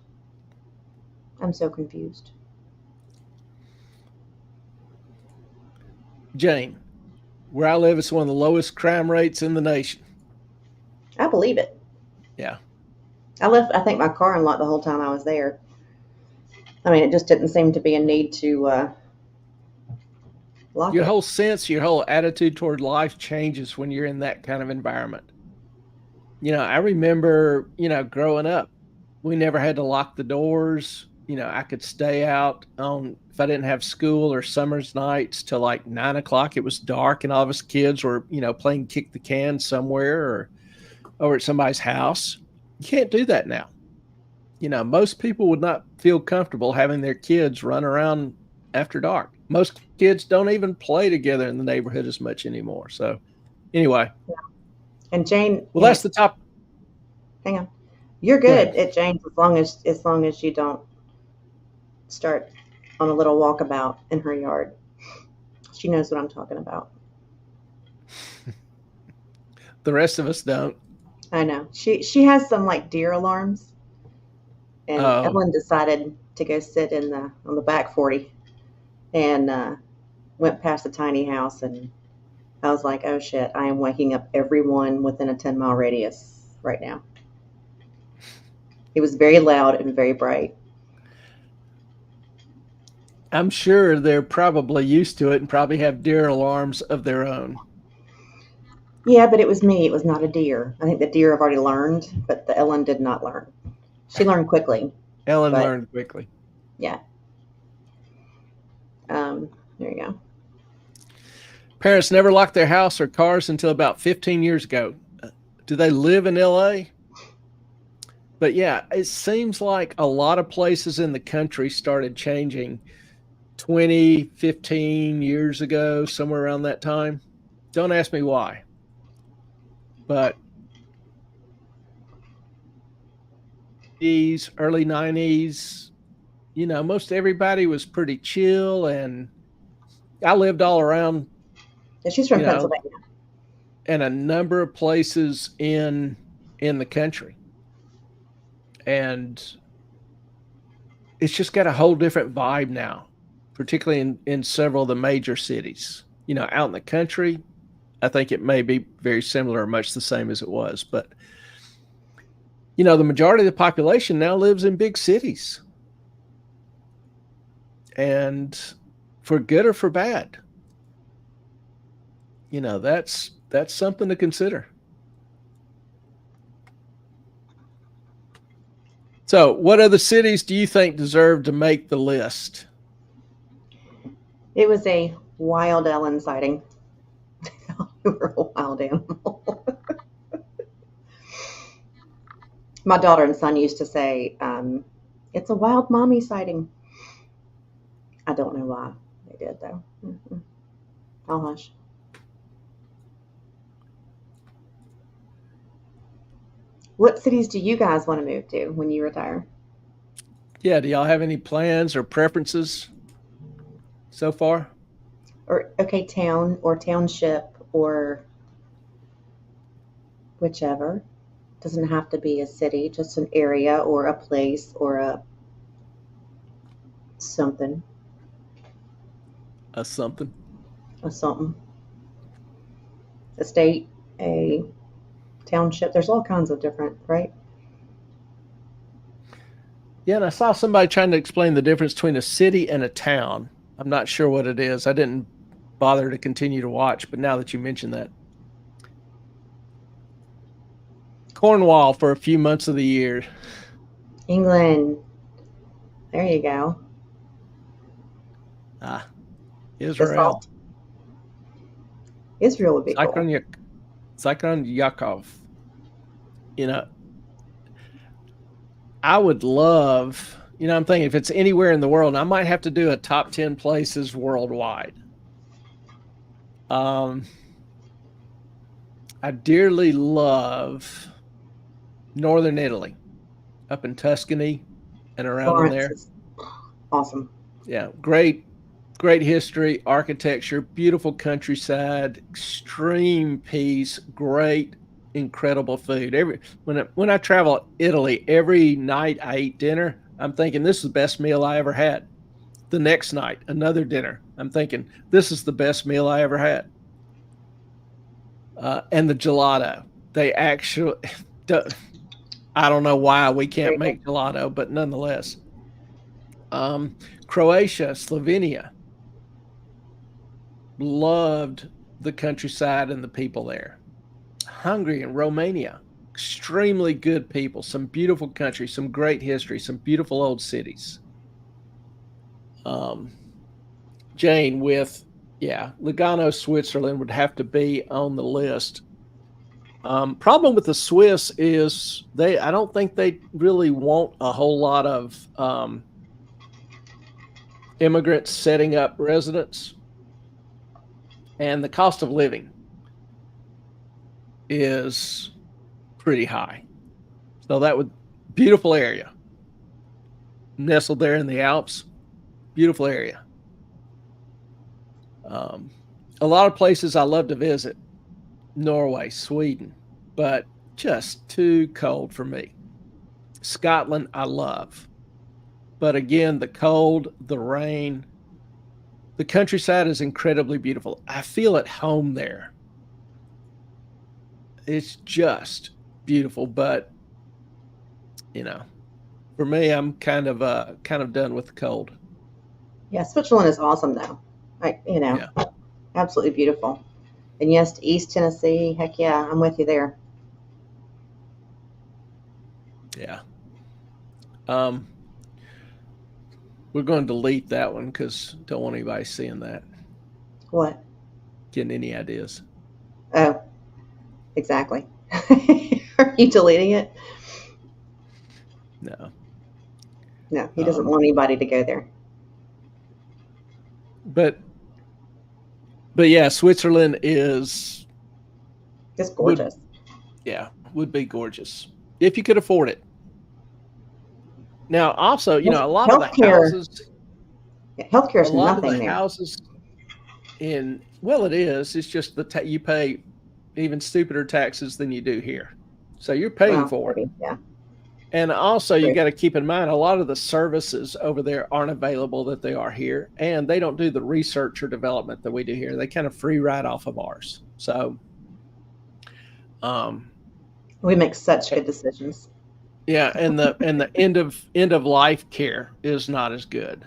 I'm so confused. Jane, where I live, it's one of the lowest crime rates in the nation. I believe it. Yeah. I left, I think, my car unlocked the whole time I was there. I mean, it just didn't seem to be a need to lock Your it. whole sense, your whole attitude toward life changes when you're in that kind of environment. I remember, growing up, we never had to lock the doors. I could stay out on, if I didn't have school or summer's nights, till like 9 o'clock. It was dark, and all of us kids were, playing kick the can somewhere or over at somebody's house. You can't do that now. Most people would not feel comfortable having their kids run around after dark. Most kids don't even play together in the neighborhood as much anymore. So anyway. And Jane, well, that's the top. Hang on. You're good at Jane's as long as you don't start on a little walkabout in her yard. She knows what I'm talking about. The rest of us don't. I know. She has some like deer alarms. And Evelyn decided to go sit on the back 40 and went past the tiny house, and I was like, oh shit, I am waking up everyone within a 10-mile radius right now. It was very loud and very bright. I'm sure they're probably used to it and probably have deer alarms of their own. Yeah, but it was me. It was not a deer. I think the deer have already learned, but the Ellen did not learn. She learned quickly. Ellen learned quickly. Yeah. There you go. Parents never locked their house or cars until about 15 years ago. Do they live in LA? But yeah, it seems like a lot of places in the country started changing. 20, 15 years ago, somewhere around that time. Don't ask me why. But these early 90s, most everybody was pretty chill, and I lived all around, And she's from Pennsylvania. in a number of places in the country. And it's just got a whole different vibe now, particularly in several of the major cities. Out in the country, I think it may be very similar or much the same as it was. But, the majority of the population now lives in big cities. And for good or for bad, that's something to consider. So, what other cities do you think deserve to make the list? It was a wild Ellen sighting. You were a wild animal. My daughter and son used to say, it's a wild mommy sighting. I don't know why they did, though. Mm-hmm. I'll hush. What cities do you guys want to move to when you retire? Yeah, do y'all have any plans or preferences so far? Or, okay, town or township or whichever. Doesn't have to be a city, just an area or a place or a something. A something. A something. A state, a township. There's all kinds of different, right? Yeah, and I saw somebody trying to explain the difference between a city and a town. I'm not sure what it is. I didn't bother to continue to watch, but now that you mention that. Cornwall for a few months of the year. England. There you go. Israel. Israel would be cool. Zyklon Yakov. I would love, I'm thinking if it's anywhere in the world, I might have to do a top 10 places worldwide. I dearly love northern Italy, up in Tuscany and around Florence there. is awesome. Yeah, great history, architecture, beautiful countryside, extreme peace, great, incredible food. When I travel Italy, every night I eat dinner, I'm thinking this is the best meal I ever had. The next night, another dinner, I'm thinking this is the best meal I ever had. And the gelato, they actually, I don't know why we can't make gelato, but nonetheless. Croatia, Slovenia, loved the countryside and the people there. Hungary and Romania, extremely good people, some beautiful country, some great history, some beautiful old cities. Jane, Lugano, Switzerland would have to be on the list. Problem with the Swiss is I don't think they really want a whole lot of immigrants setting up residence, and the cost of living is pretty high. So beautiful area, nestled there in the Alps, beautiful area. A lot of places I love to visit, Norway, Sweden, but just too cold for me. Scotland, I love. But again, the cold, the rain, the countryside is incredibly beautiful. I feel at home there. It's just beautiful, but for me, I'm kind of done with the cold. Yeah, Switzerland is awesome though. Absolutely beautiful. And yes, East Tennessee, heck yeah, I'm with you there. Yeah. We're going to delete that one because don't want anybody seeing that. What? Getting any ideas. Oh, exactly. Are you deleting it? No. No, he doesn't want anybody to go there. but yeah, Switzerland is It's gorgeous. would be gorgeous if you could afford it. Now, also, you know, a lot of the Healthcare, houses, healthcare a is lot of the nothing there. houses in well, it is. It's just you pay even stupider taxes than you do here, so you're paying Well, for it. maybe, yeah. And also, you True. got to keep in mind a lot of the services over there aren't available that they are here, and they don't do the research or development that we do here. They kind of free ride off of ours. So, We make such good decisions. yeah, and the end of life care is not as good.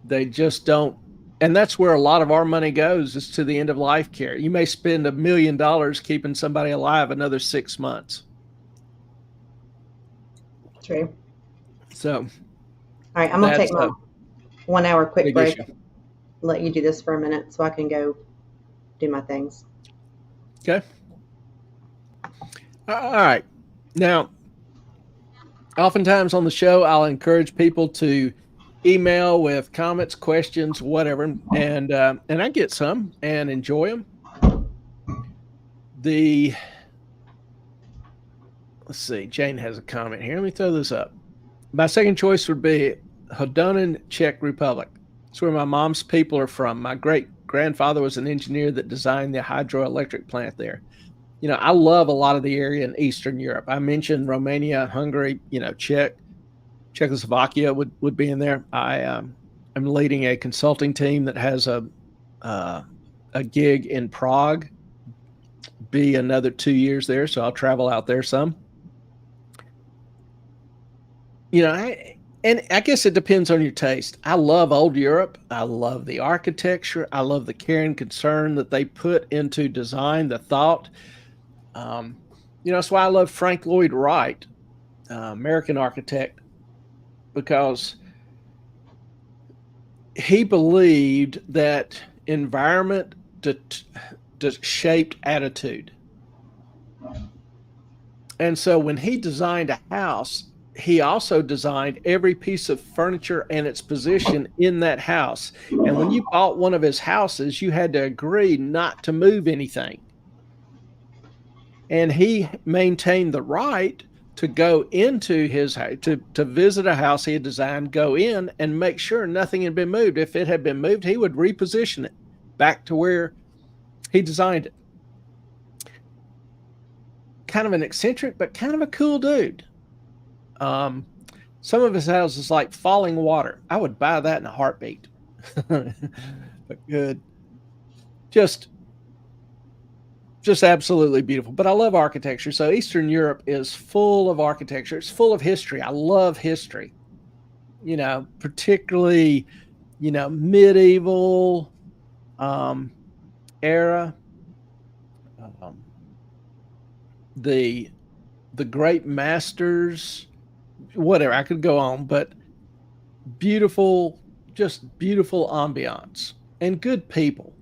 They just don't, and that's where a lot of our money goes, is to the end of life care. You may spend $1 million keeping somebody alive another 6 months. True. So, all right, I'm gonna take my 1 hour quick break. Issue. Let you do this for a minute so I can go do my things. Okay. All right. Now, oftentimes on the show, I'll encourage people to email with comments, questions, whatever, and I get some and enjoy them. Let's see, Jane has a comment here. Let me throw this up. My second choice would be Hodonin, Czech Republic. It's where my mom's people are from. My great-grandfather was an engineer that designed the hydroelectric plant there. You know, I love a lot of the area in Eastern Europe. I mentioned Romania, Hungary, you know, Czechoslovakia would be in there. I'm leading a consulting team that has a gig in Prague. Be another 2 years there, so I'll travel out there some. You know, and I guess it depends on your taste. I love old Europe. I love the architecture. I love the care and concern that they put into design, the thought. You know, that's why I love Frank Lloyd Wright, American architect, because he believed that environment shaped attitude. And so when he designed a house, he also designed every piece of furniture and its position in that house. And when you bought one of his houses, you had to agree not to move anything. And he maintained the right to go into his house, to visit a house he had designed, go in and make sure nothing had been moved. If it had been moved, he would reposition it back to where he designed it. Kind of an eccentric, but kind of a cool dude. Some of his houses like Falling Water. I would buy that in a heartbeat. But good. Just absolutely beautiful. But I love architecture. So Eastern Europe is full of architecture. It's full of history. I love history. You know, particularly, you know, medieval era. The great masters, whatever, I could go on, but beautiful, just beautiful ambiance and good people,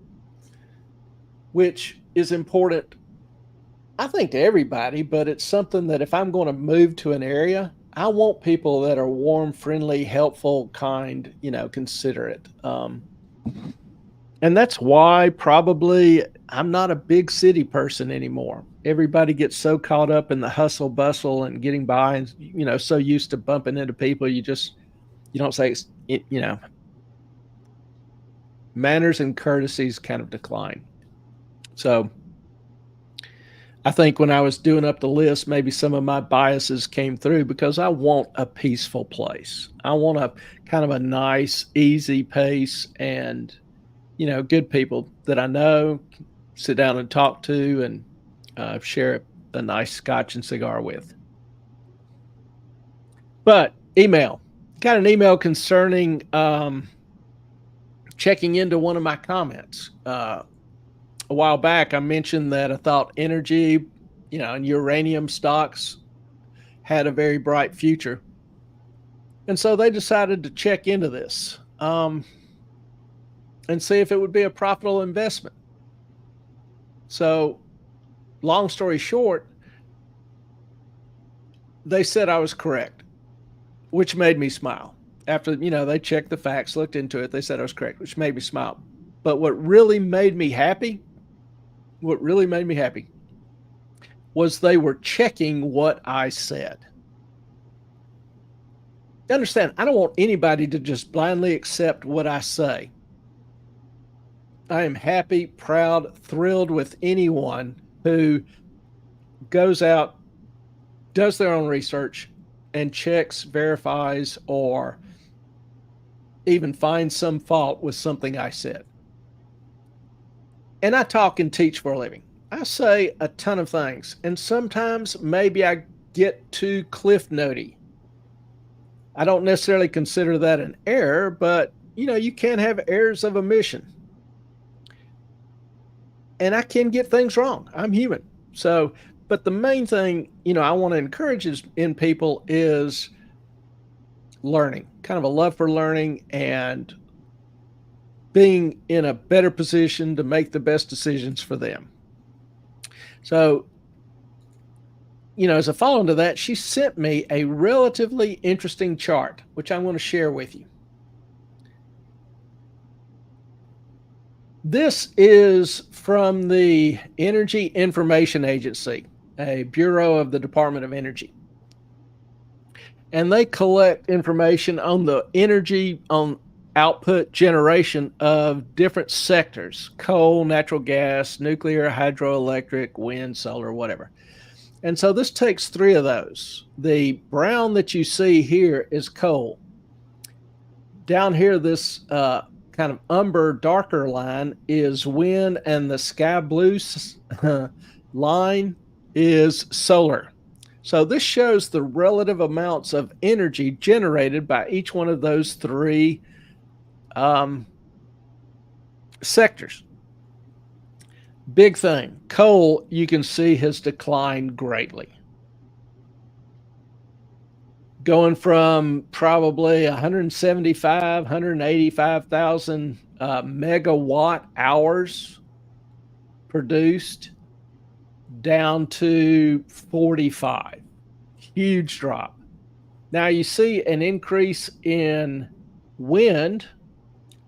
which is important, I think, to everybody, but it's something that if I'm going to move to an area, I want people that are warm, friendly, helpful, kind, you know, considerate. And that's why probably I'm not a big city person anymore. Everybody gets so caught up in the hustle bustle and getting by, and, you know, so used to bumping into people, you don't say, you know, manners and courtesies kind of decline. So I think when I was doing up the list, maybe some of my biases came through, because I want a peaceful place. I want a kind of a nice, easy pace, and, you know, good people that I know, sit down and talk to, and share a nice scotch and cigar with. But email. Got an email concerning checking into one of my comments. A while back, I mentioned that I thought energy, you know, and uranium stocks had a very bright future. And so they decided to check into this and see if it would be a profitable investment. So, long story short, they said I was correct, which made me smile. After, they checked the facts, looked into it, they said I was correct, which made me smile. But what really made me happy was they were checking what I said. Understand, I don't want anybody to just blindly accept what I say. I am happy, proud, thrilled with anyone who goes out, does their own research, and checks, verifies, or even finds some fault with something I said. And I talk and teach for a living. I say a ton of things, and sometimes maybe I get too cliff notey. I don't necessarily consider that an error, but you can have errors of omission. And I can get things wrong. I'm human. So, but the main thing, I want to encourage in people is learning, kind of a love for learning and being in a better position to make the best decisions for them. So, as a follow-on to that, she sent me a relatively interesting chart, which I'm going to share with you. This is from the Energy Information Agency, a bureau of the Department of Energy. And they collect information on the energy, on output generation of different sectors: coal, natural gas, nuclear, hydroelectric, wind, solar, whatever. And so this takes three of those. The brown that you see here is coal. Down here, this kind of umber, darker line is wind, and the sky blue line is solar. So this shows the relative amounts of energy generated by each one of those three sectors. Big thing, coal, you can see, has declined greatly. Going from probably 185,000 megawatt hours produced down to 45. Huge drop. Now you see an increase in wind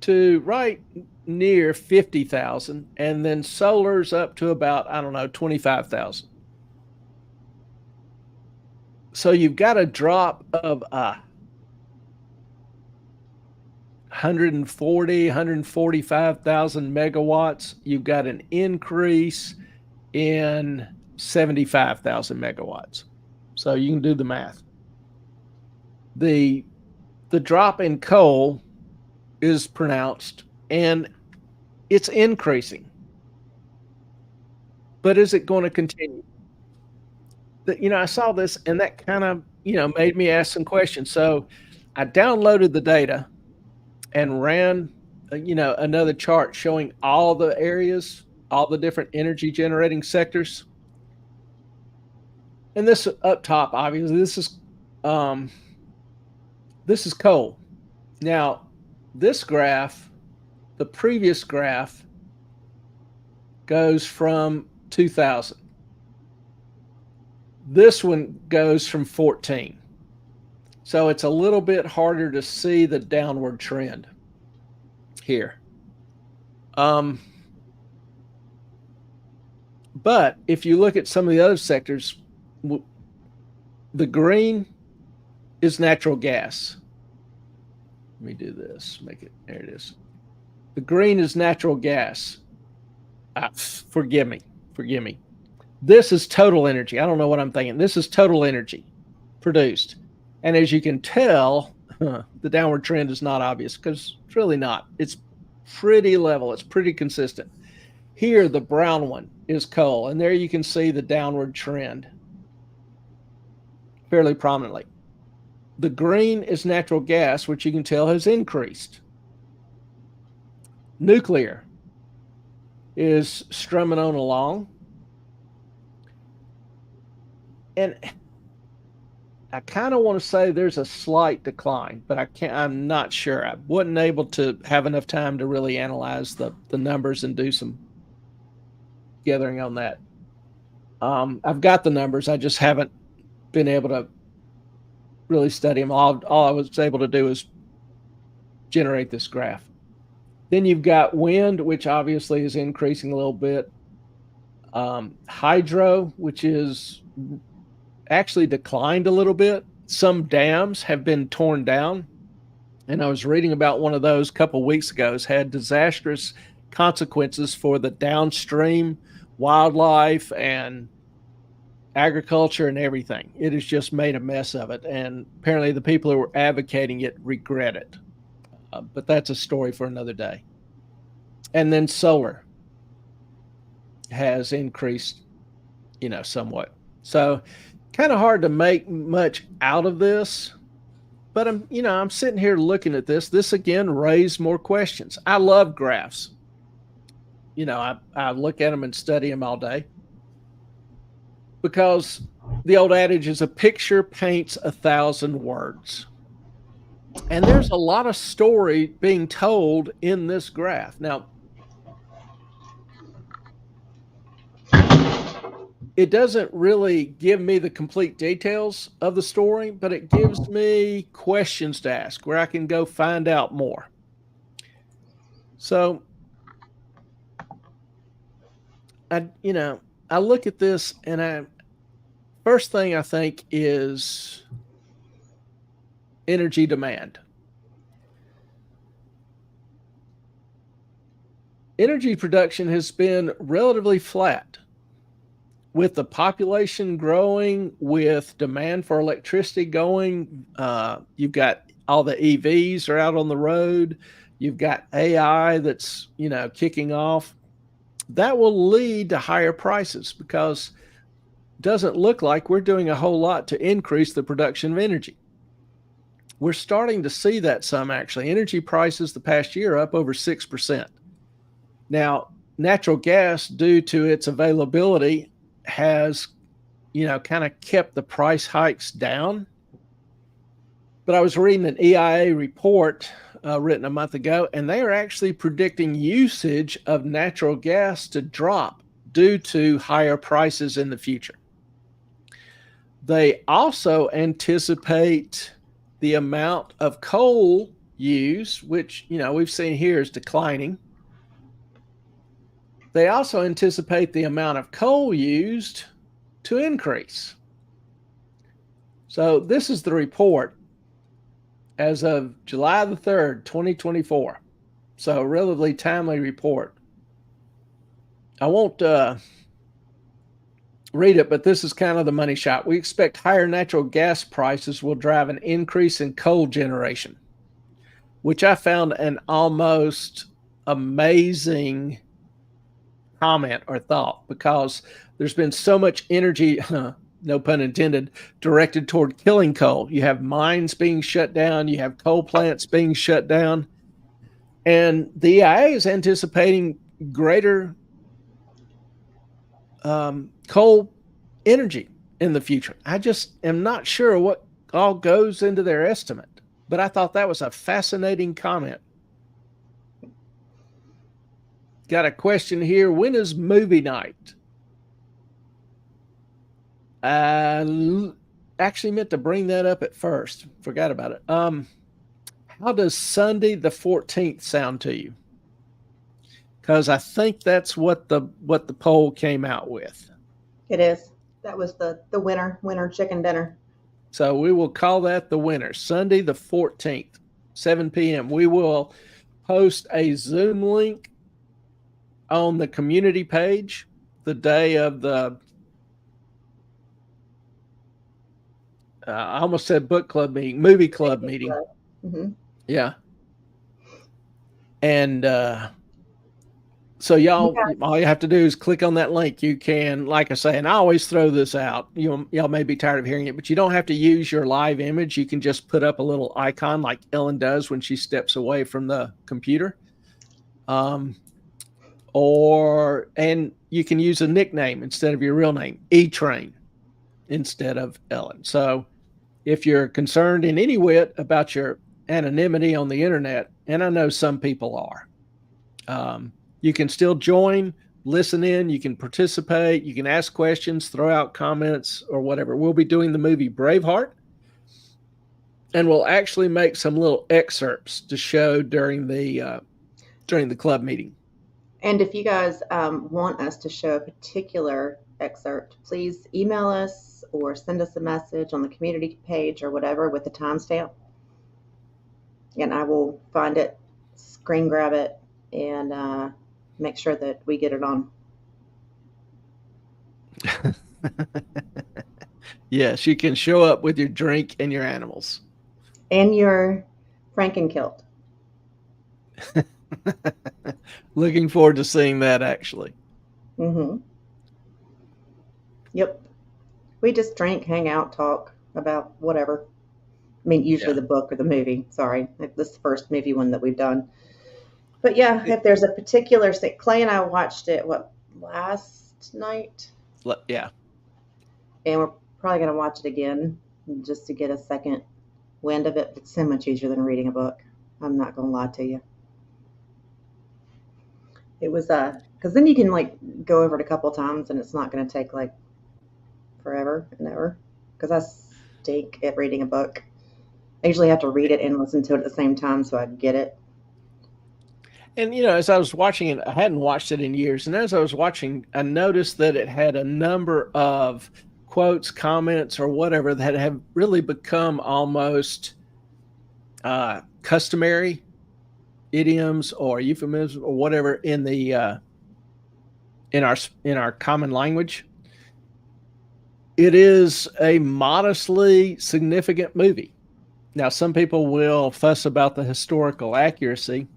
to right near 50,000, and then solar's up to about, 25,000. So you've got a drop of 145,000 megawatts. You've got an increase in 75,000 megawatts. So you can do the math. The drop in coal is pronounced, and it's increasing. But is it going to continue? I saw this, and that kind of, made me ask some questions. So I downloaded the data and ran, another chart showing all the areas, all the different energy generating sectors. And this up top, obviously, this is coal. Now, this graph, the previous graph, goes from 2000. This one goes from 14. So it's a little bit harder to see the downward trend here. But if you look at some of the other sectors, the green is natural gas. Let me do this, there it is. The green is natural gas. Forgive me. This is total energy. I don't know what I'm thinking. This is total energy produced. And as you can tell, the downward trend is not obvious, because it's really not. It's pretty level. It's pretty consistent. Here, the brown one is coal, and there you can see the downward trend fairly prominently. The green is natural gas, which you can tell has increased. Nuclear is strumming on along. And I kind of want to say there's a slight decline, but I'm not sure. I wasn't able to have enough time to really analyze the numbers and do some gathering on that. I've got the numbers. I just haven't been able to really study them. All I was able to do is generate this graph. Then you've got wind, which obviously is increasing a little bit. Hydro, which is actually declined a little bit. Some dams have been torn down. And I was reading about one of those a couple of weeks ago. It's had disastrous consequences for the downstream wildlife and agriculture and everything. It has just made a mess of it. And apparently the people who were advocating it regret it. But that's a story for another day. And then solar has increased, somewhat. So kind of hard to make much out of this. But I'm sitting here looking at this. This again raised more questions. I love graphs. I look at them and study them all day. Because the old adage is a picture paints 1,000 words. And there's a lot of story being told in this graph. Now, it doesn't really give me the complete details of the story, but it gives me questions to ask where I can go find out more. So, I look at this and first thing I think is energy demand. Energy production has been relatively flat. With the population growing, with demand for electricity going, you've got all the EVs are out on the road. You've got AI that's, kicking off. That will lead to higher prices because it doesn't look like we're doing a whole lot to increase the production of energy. We're starting to see that some actually. Energy prices the past year are up over 6%. Now, natural gas, due to its availability, has, kind of kept the price hikes down. But I was reading an EIA report written a month ago, and they are actually predicting usage of natural gas to drop due to higher prices in the future. They also anticipate the amount of coal use, which, we've seen here is declining. They also anticipate the amount of coal used to increase. So this is the report as of July the 3rd, 2024. So a relatively timely report. I won't read it, but this is kind of the money shot. We expect higher natural gas prices will drive an increase in coal generation, which I found an almost amazing comment or thought, because there's been so much energy, no pun intended, directed toward killing coal. You have mines being shut down, you have coal plants being shut down, and the EIA is anticipating greater coal energy in the future. I just am not sure what all goes into their estimate, but I thought that was a fascinating comment. Got a question here. When is movie night? Actually meant to bring that up at first. Forgot about it. How does Sunday the 14th sound to you? Because I think that's what the poll came out with. It is. That was the winner chicken dinner. So we will call that the winner. Sunday the 14th, 7 p.m. We will post a Zoom link on the community page the day of the I almost said book club meeting, movie club meeting. Mm-hmm. Yeah. And so y'all, all you have to do is click on that link. You can, like I say, and I always throw this out. Y'all may be tired of hearing it, but you don't have to use your live image. You can just put up a little icon like Ellen does when she steps away from the computer. And you can use a nickname instead of your real name, E-Train, instead of Ellen. So if you're concerned in any whit about your anonymity on the internet, and I know some people are, you can still join, listen in, you can participate, you can ask questions, throw out comments or whatever. We'll be doing the movie Braveheart. and we'll actually make some little excerpts to show during the club meeting. And if you guys want us to show a particular excerpt, please email us or send us a message on the community page or whatever with the timestamp. And I will find it, screen grab it, and make sure that we get it on. Yes, you can show up with your drink and your animals. And your Frankenkilt. Looking forward to seeing that, actually. Mm-hmm. Yep. We just drink, hang out, talk about whatever. I mean, usually the book or the movie. Sorry. This is the first movie one that we've done. But yeah, if there's a particular thing, Clay and I watched it, last night? Yeah. And we're probably going to watch it again just to get a second wind of it. It's so much easier than reading a book. I'm not going to lie to you. It was, because then you can go over it a couple times and it's not going to take forever and ever. Because I stink at reading a book. I usually have to read it and listen to it at the same time so I get it. And, as I was watching it, I hadn't watched it in years. And as I was watching, I noticed that it had a number of quotes, comments, or whatever that have really become almost customary idioms or euphemisms or whatever in the in our common language. It is a modestly significant movie. Now, some people will fuss about the historical accuracy.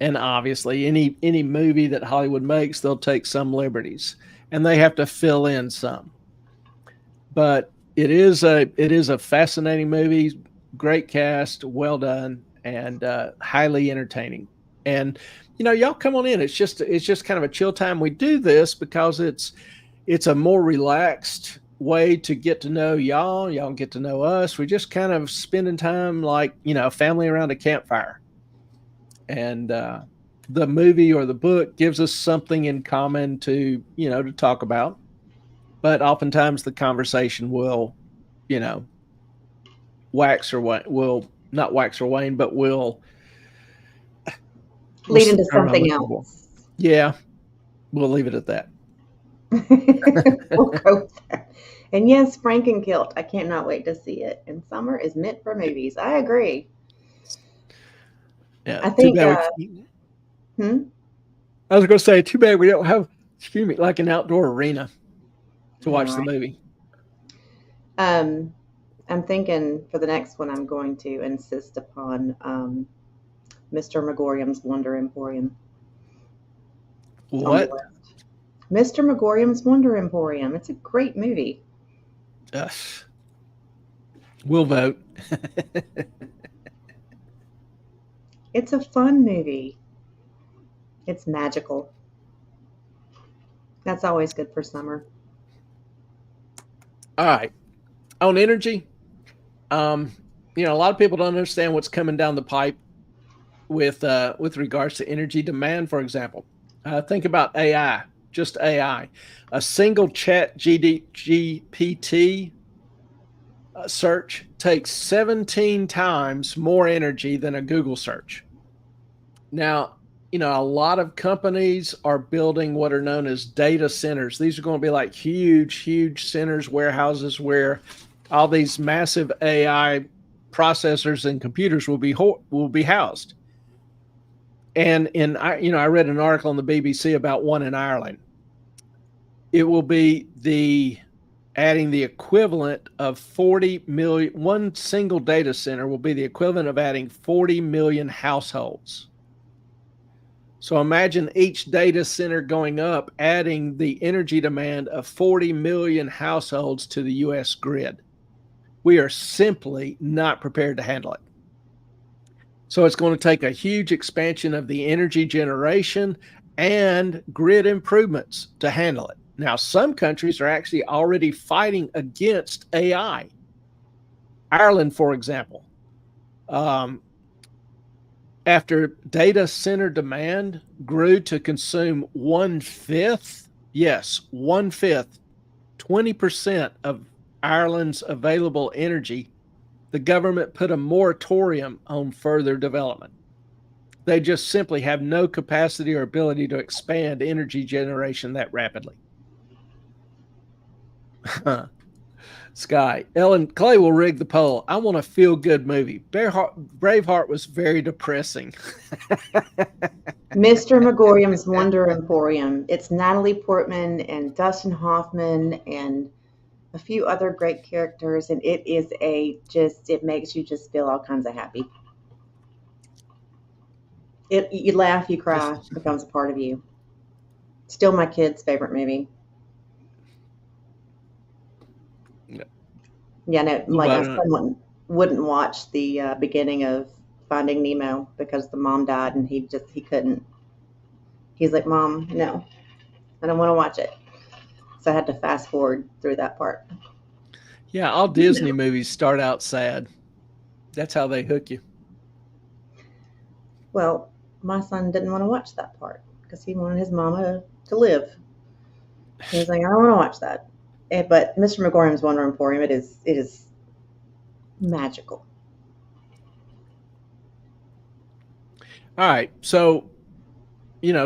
And obviously, any movie that Hollywood makes, they'll take some liberties, and they have to fill in some. But it is a fascinating movie, great cast, well done, and highly entertaining. And y'all come on in. It's just kind of a chill time. We do this because it's a more relaxed way to get to know y'all. Y'all get to know us. We're just kind of spending time like family around a campfire. And the movie or the book gives us something in common to talk about. But oftentimes the conversation will, wax or wane, will not wax or wane, but will lead into something else. Yeah, we'll leave it at that. We'll go with that. And yes, Frankenkilt. I cannot wait to see it. And summer is meant for movies. I agree. Yeah, I think. I was going to say, too bad we don't have, like an outdoor arena to watch the movie. I'm thinking for the next one, I'm going to insist upon Mr. Megorium's Wonder Emporium. What? Mr. Megorium's Wonder Emporium. It's a great movie. We'll vote. It's a fun movie. It's magical. That's always good for summer. All right. On energy, a lot of people don't understand what's coming down the pipe with regards to energy demand, for example. Think about AI, just AI. A single chat GPT search takes 17 times more energy than a Google search. Now, a lot of companies are building what are known as data centers. These are going to be like huge centers, warehouses where all these massive AI processors and computers will be housed. And I read an article on the BBC about one in Ireland. It will be adding the equivalent of 40 million. One single data center will be the equivalent of adding 40 million households. So imagine each data center going up, adding the energy demand of 40 million households to the U.S. grid. We are simply not prepared to handle it. So it's going to take a huge expansion of the energy generation and grid improvements to handle it. Now, some countries are actually already fighting against AI. Ireland, for example, after data center demand grew to consume 1/5, 20% of Ireland's available energy the government put a moratorium on further development. They just simply have no capacity or ability to expand energy generation that rapidly. Sky, Ellen, Clay will rig the poll. I want a feel-good movie. Braveheart was very depressing. Mr. Megorium's Wonder Emporium. It's Natalie Portman and Dustin Hoffman and a few other great characters, and it is it makes you just feel all kinds of happy. You laugh, you cry, it becomes a part of you. Still my kid's favorite movie. Yeah, no, like someone wouldn't watch the beginning of Finding Nemo because the mom died and he couldn't. He's like, Mom, no, I don't want to watch it. So I had to fast forward through that part. Yeah, all Disney movies start out sad. That's how they hook you. Well, my son didn't want to watch that part because he wanted his mama to live. He was like, I don't want to watch that. But Mr. Megorium's Wonder Emporium, it is magical. All right, so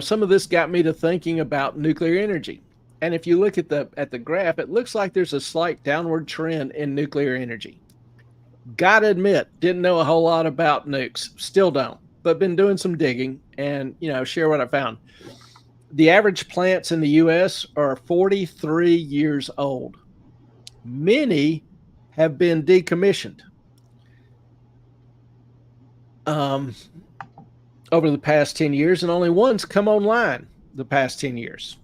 some of this got me to thinking about nuclear energy. And if you look at the graph, it looks like there's a slight downward trend in nuclear energy. Gotta admit, didn't know a whole lot about nukes, still don't, but been doing some digging and share what I found. The average plants in the U.S. are 43 years old. Many have been decommissioned over the past 10 years, and only one's come online the past 10 years.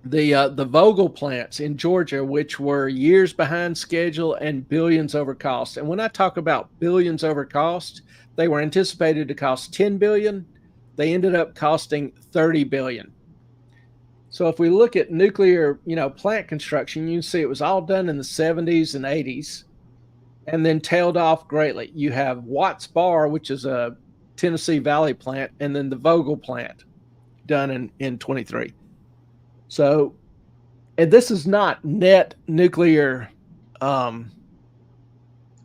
The Vogtle plants in Georgia, which were years behind schedule and billions over cost. And when I talk about billions over cost, they were anticipated to cost $10 billion. They ended up costing $30 billion. So if we look at nuclear, plant construction, you can see it was all done in the 70s and 80s and then tailed off greatly. You have Watts Bar, which is a Tennessee Valley plant, and then the Vogtle plant done in 23. So, and this is not net nuclear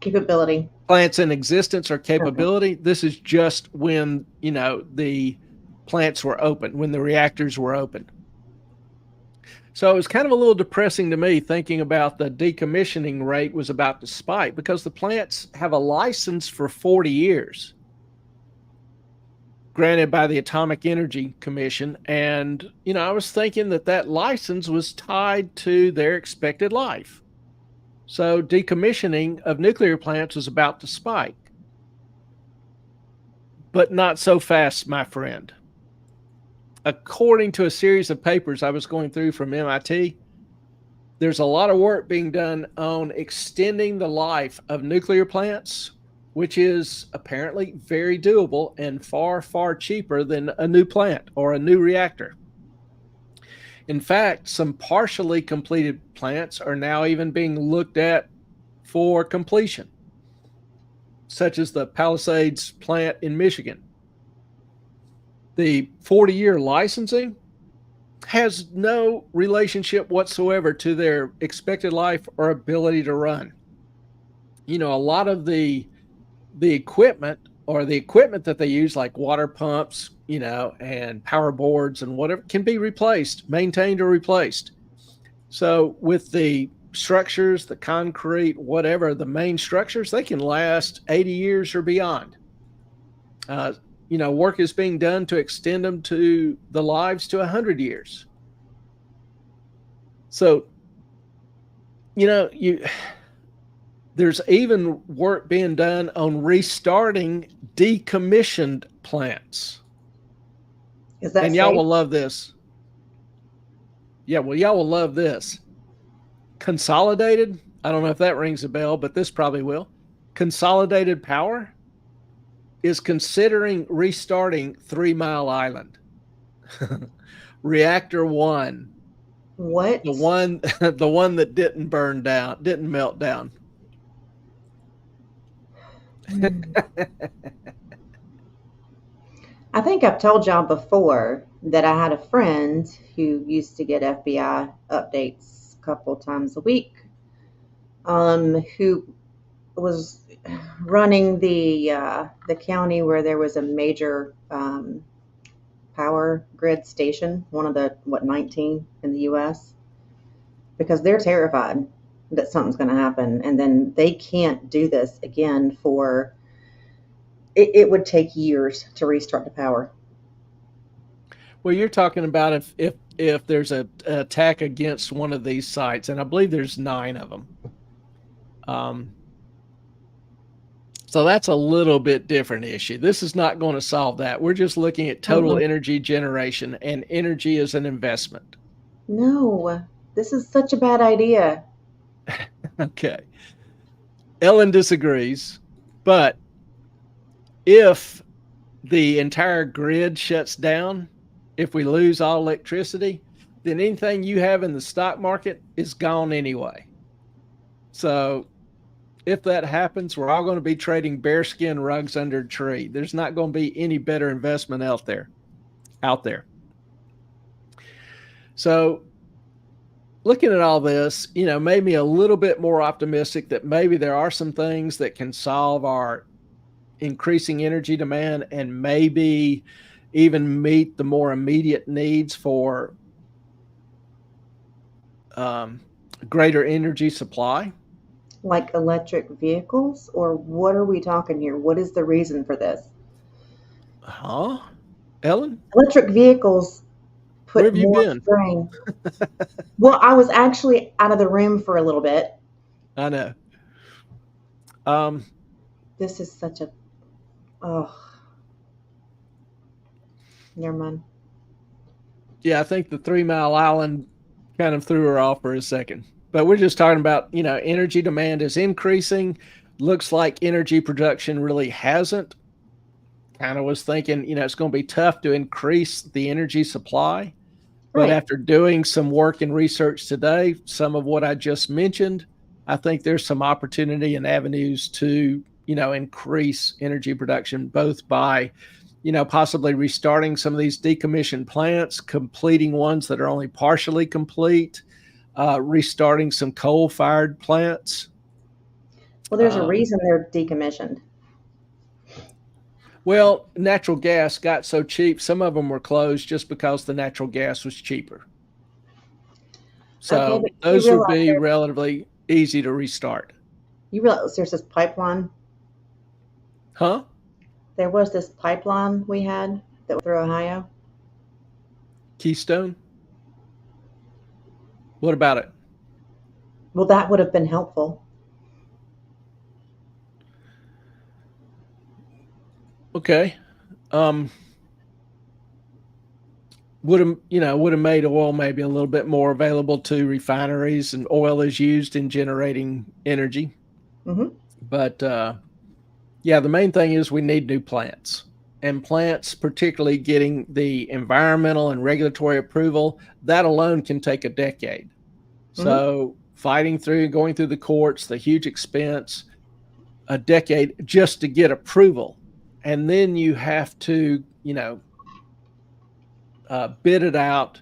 capability plants in existence or capability. Okay. This is just when, the plants were open, when the reactors were open. So it was kind of a little depressing to me thinking about the decommissioning rate was about to spike because the plants have a license for 40 years, granted by the Atomic Energy Commission. And, I was thinking that license was tied to their expected life. So decommissioning of nuclear plants was about to spike. But not so fast, my friend. According to a series of papers I was going through from MIT, there's a lot of work being done on extending the life of nuclear plants, which is apparently very doable and far, far cheaper than a new plant or a new reactor. In fact, some partially completed plants are now even being looked at for completion, such as the Palisades plant in Michigan. The 40-year licensing has no relationship whatsoever to their expected life or ability to run. A lot of the equipment or the equipment that they use, like water pumps, and power boards and whatever, can be replaced, maintained or replaced. So with the structures, the concrete, whatever, the main structures, they can last 80 years or beyond. Work is being done to extend them to the lives to 100 years. So, there's even work being done on restarting decommissioned plants. Is that and y'all will love this. Yeah, well, y'all will love this. Consolidated, I don't know if that rings a bell, but this probably will. Consolidated Power is considering restarting 3 Mile Island. Reactor 1. What? The one that didn't burn down, didn't melt down. I think I've told y'all before that I had a friend who used to get FBI updates a couple times a week, who was running the county where there was a major power grid station, one of the 19 in the U.S., because they're terrified that something's going to happen, and then they can't do this again for. It would take years to restart the power. Well, you're talking about if there's an attack against one of these sites, and I believe there's 9 of them. So that's a little bit different issue. This is not going to solve that. We're just looking at total energy generation, and energy is an investment. No, this is such a bad idea. Okay. Ellen disagrees, but if the entire grid shuts down, if we lose all electricity, then anything you have in the stock market is gone anyway. So if that happens, we're all going to be trading bearskin rugs under a tree. There's not going to be any better investment out there. So looking at all this, made me a little bit more optimistic that maybe there are some things that can solve our increasing energy demand and maybe even meet the more immediate needs for greater energy supply. Like electric vehicles, or what are we talking here? What is the reason for this? Huh? Ellen? Electric vehicles put Where have you more been? strain. Well, I was actually out of the room for a little bit. I know. This is such a never mind. Yeah, I think the 3 Mile Island kind of threw her off for a second. But we're just talking about, energy demand is increasing. Looks like energy production really hasn't. Kind of was thinking, it's going to be tough to increase the energy supply. But after doing some work and research today, some of what I just mentioned, I think there's some opportunity and avenues to, increase energy production, both by, possibly restarting some of these decommissioned plants, completing ones that are only partially complete, restarting some coal-fired plants. Well, there's a reason they're decommissioned. Well, natural gas got so cheap, some of them were closed just because the natural gas was cheaper. So those would be relatively easy to restart. You realize there's this pipeline? Huh? There was this pipeline we had that went through Ohio. Keystone? What about it? Well, that would have been helpful. Okay. Would have made oil maybe a little bit more available to refineries, and oil is used in generating energy. Mm-hmm. But yeah, the main thing is we need new plants, and plants, particularly getting the environmental and regulatory approval, that alone can take a decade. Mm-hmm. So going through the courts, the huge expense, a decade just to get approval. And then you have to, bid it out,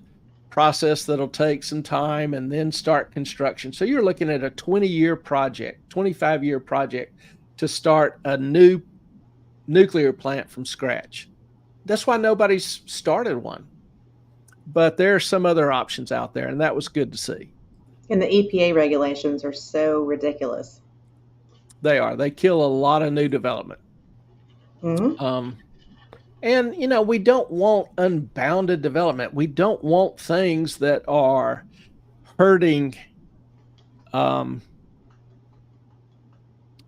process that'll take some time, and then start construction. So you're looking at a 20-year project, 25-year project to start a new nuclear plant from scratch. That's why nobody's started one. But there are some other options out there, and that was good to see. And the EPA regulations are so ridiculous. They are. They kill a lot of new development. Mm-hmm. And, we don't want unbounded development. We don't want things that are hurting,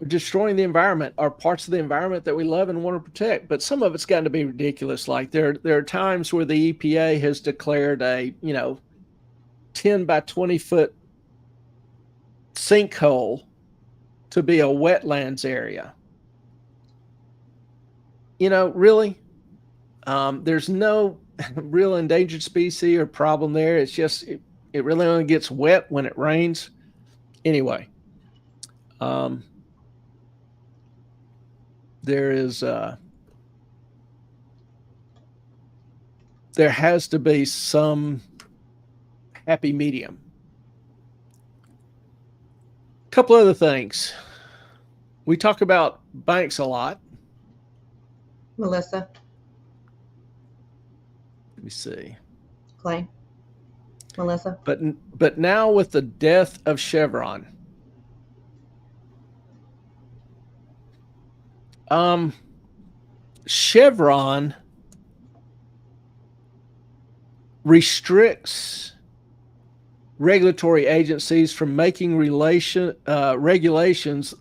destroying the environment, or parts of the environment that we love and want to protect. But some of it's gotten to be ridiculous. Like there are times where the EPA has declared a, 10 by 20 foot sinkhole to be a wetlands area. Really? There's no real endangered species or problem there. It's just, it really only gets wet when it rains. Anyway, there has to be some happy medium. A couple other things. We talk about banks a lot. Melissa, Let me see. Clay, Melissa. But now with the death of Chevron, Chevron restricts regulatory agencies from making regulations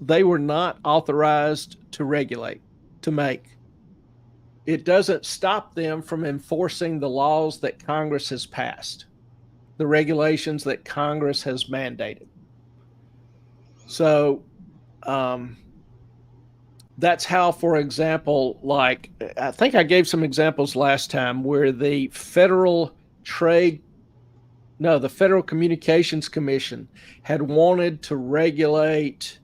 they were not authorized to make. It doesn't stop them from enforcing the laws that Congress has passed, the regulations that Congress has mandated. So that's how, for example, like I think I gave some examples last time where the Federal Communications Commission had wanted to regulate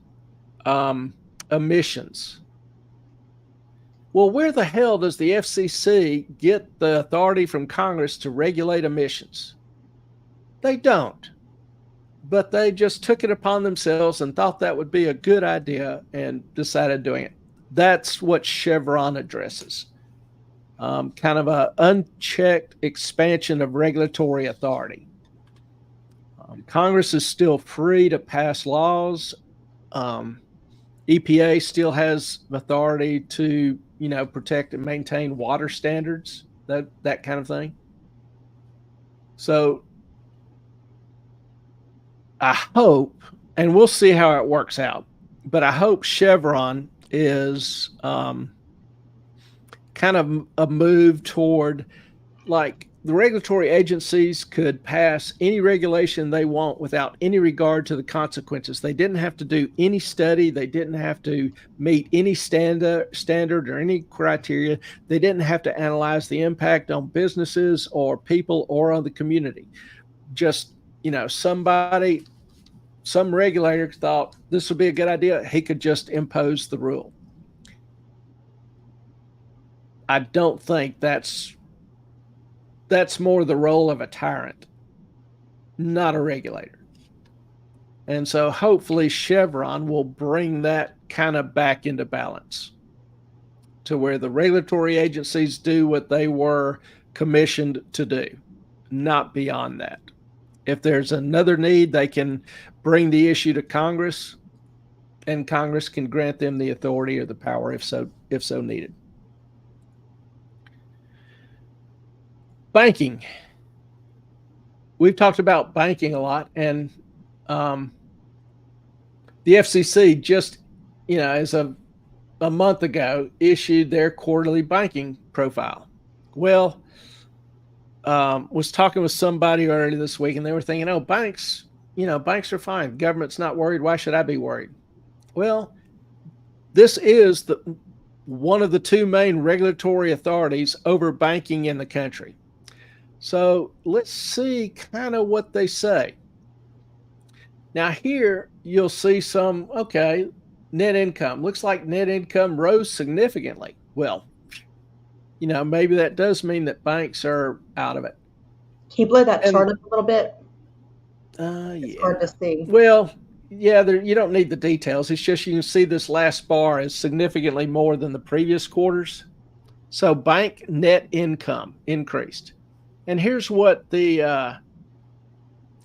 emissions. Well, where the hell does the FCC get the authority from Congress to regulate emissions? They don't. But they just took it upon themselves and thought that would be a good idea and decided doing it. That's what Chevron addresses. Kind of an unchecked expansion of regulatory authority. Congress is still free to pass laws. EPA still has authority to, protect and maintain water standards, that kind of thing. So I hope, and we'll see how it works out, but I hope Chevron is kind of a move toward, like, the regulatory agencies could pass any regulation they want without any regard to the consequences. They didn't have to do any study. They didn't have to meet any standard or any criteria. They didn't have to analyze the impact on businesses or people or on the community. Just, some regulator thought this would be a good idea. He could just impose the rule. I don't think that's more the role of a tyrant, not a regulator. And so hopefully Chevron will bring that kind of back into balance to where the regulatory agencies do what they were commissioned to do, not beyond that. If there's another need, they can bring the issue to Congress, and Congress can grant them the authority or the power if so needed. Banking. We've talked about banking a lot, and the FCC just, as a month ago, issued their quarterly banking profile. Well, was talking with somebody earlier this week, and they were thinking, banks are fine. Government's not worried. Why should I be worried? Well, this is one of the two main regulatory authorities over banking in the country. So let's see kind of what they say. Now here you'll see net income. Looks like net income rose significantly. Well, maybe that does mean that banks are out of it. Can you blow that chart up a little bit? It's hard to see. Well, yeah, you don't need the details. It's just you can see this last bar is significantly more than the previous quarters. So bank net income increased. And here's what the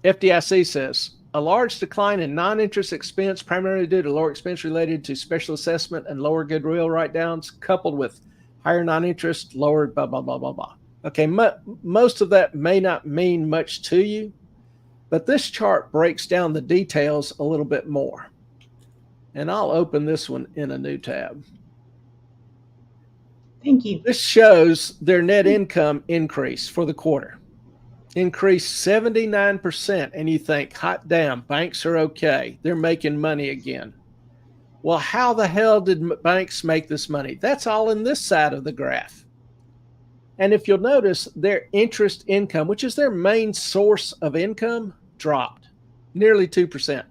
FDIC says. A large decline in non-interest expense, primarily due to lower expense related to special assessment and lower goodwill write-downs, coupled with higher non-interest, lower blah, blah, blah, blah, blah. Okay, most of that may not mean much to you, but this chart breaks down the details a little bit more. And I'll open this one in a new tab. Thank you. This shows their net income increase for the quarter. Increased 79%, and you think, hot damn, banks are okay. They're making money again. Well, how the hell did banks make this money? That's all in this side of the graph. And if you'll notice, their interest income, which is their main source of income, dropped nearly 2%.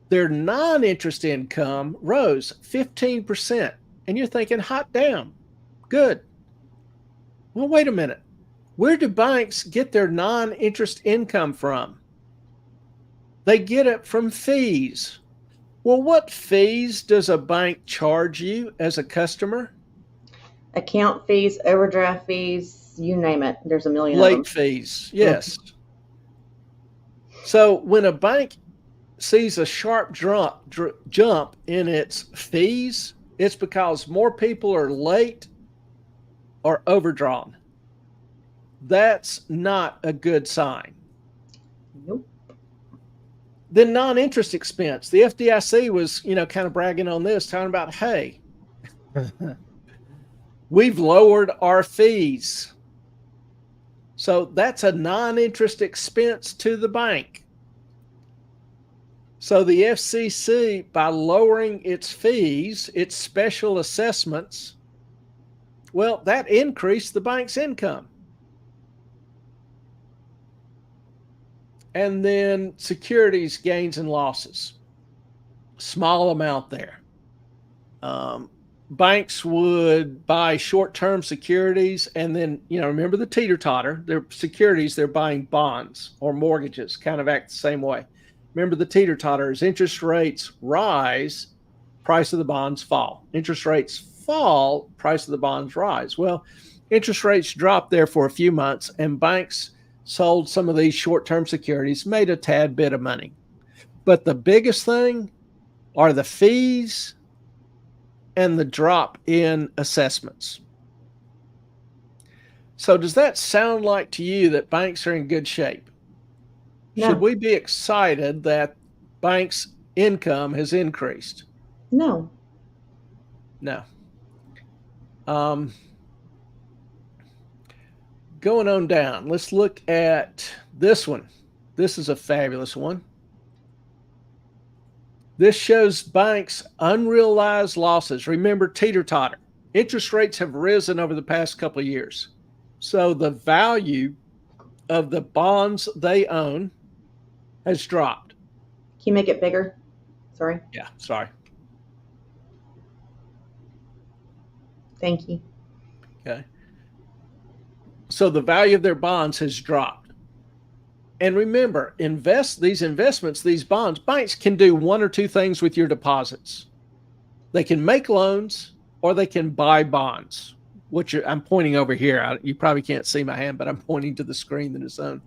Their non-interest income rose 15%. And you're thinking, hot damn, good. Well, wait a minute. Where do banks get their non-interest income from? They get it from fees. Well, what fees does a bank charge you as a customer? Account fees, overdraft fees, you name it. There's a million of them. Late fees, yes. So when a bank sees a sharp jump in its fees, it's because more people are late or overdrawn. That's not a good sign. Nope. Then non-interest expense. The FDIC was, kind of bragging on this, talking about, hey, we've lowered our fees. So that's a non-interest expense to the bank. So the FCC, by lowering its fees, its special assessments, well, that increased the bank's income. And then securities gains and losses, small amount there. Banks would buy short-term securities, and then, remember the teeter-totter, they're securities, they're buying bonds or mortgages, kind of act the same way. Remember the teeter-totter, as interest rates rise, price of the bonds fall. Interest rates fall, price of the bonds rise. Well, interest rates dropped there for a few months, and banks sold some of these short-term securities, made a tad bit of money. But the biggest thing are the fees and the drop in assessments. So does that sound like to you that banks are in good shape? No. Should we be excited that banks' income has increased? No. No. Going on down, let's look at this one. This is a fabulous one. This shows banks' unrealized losses. Remember, teeter-totter. Interest rates have risen over the past couple of years. So the value of the bonds they own has dropped. Can you make it bigger? Sorry. Yeah, sorry. Thank you. Okay. So the value of their bonds has dropped. And remember, these investments, these bonds, banks can do one or two things with your deposits. They can make loans or they can buy bonds, which I'm pointing over here. You probably can't see my hand, but I'm pointing to the screen that is on.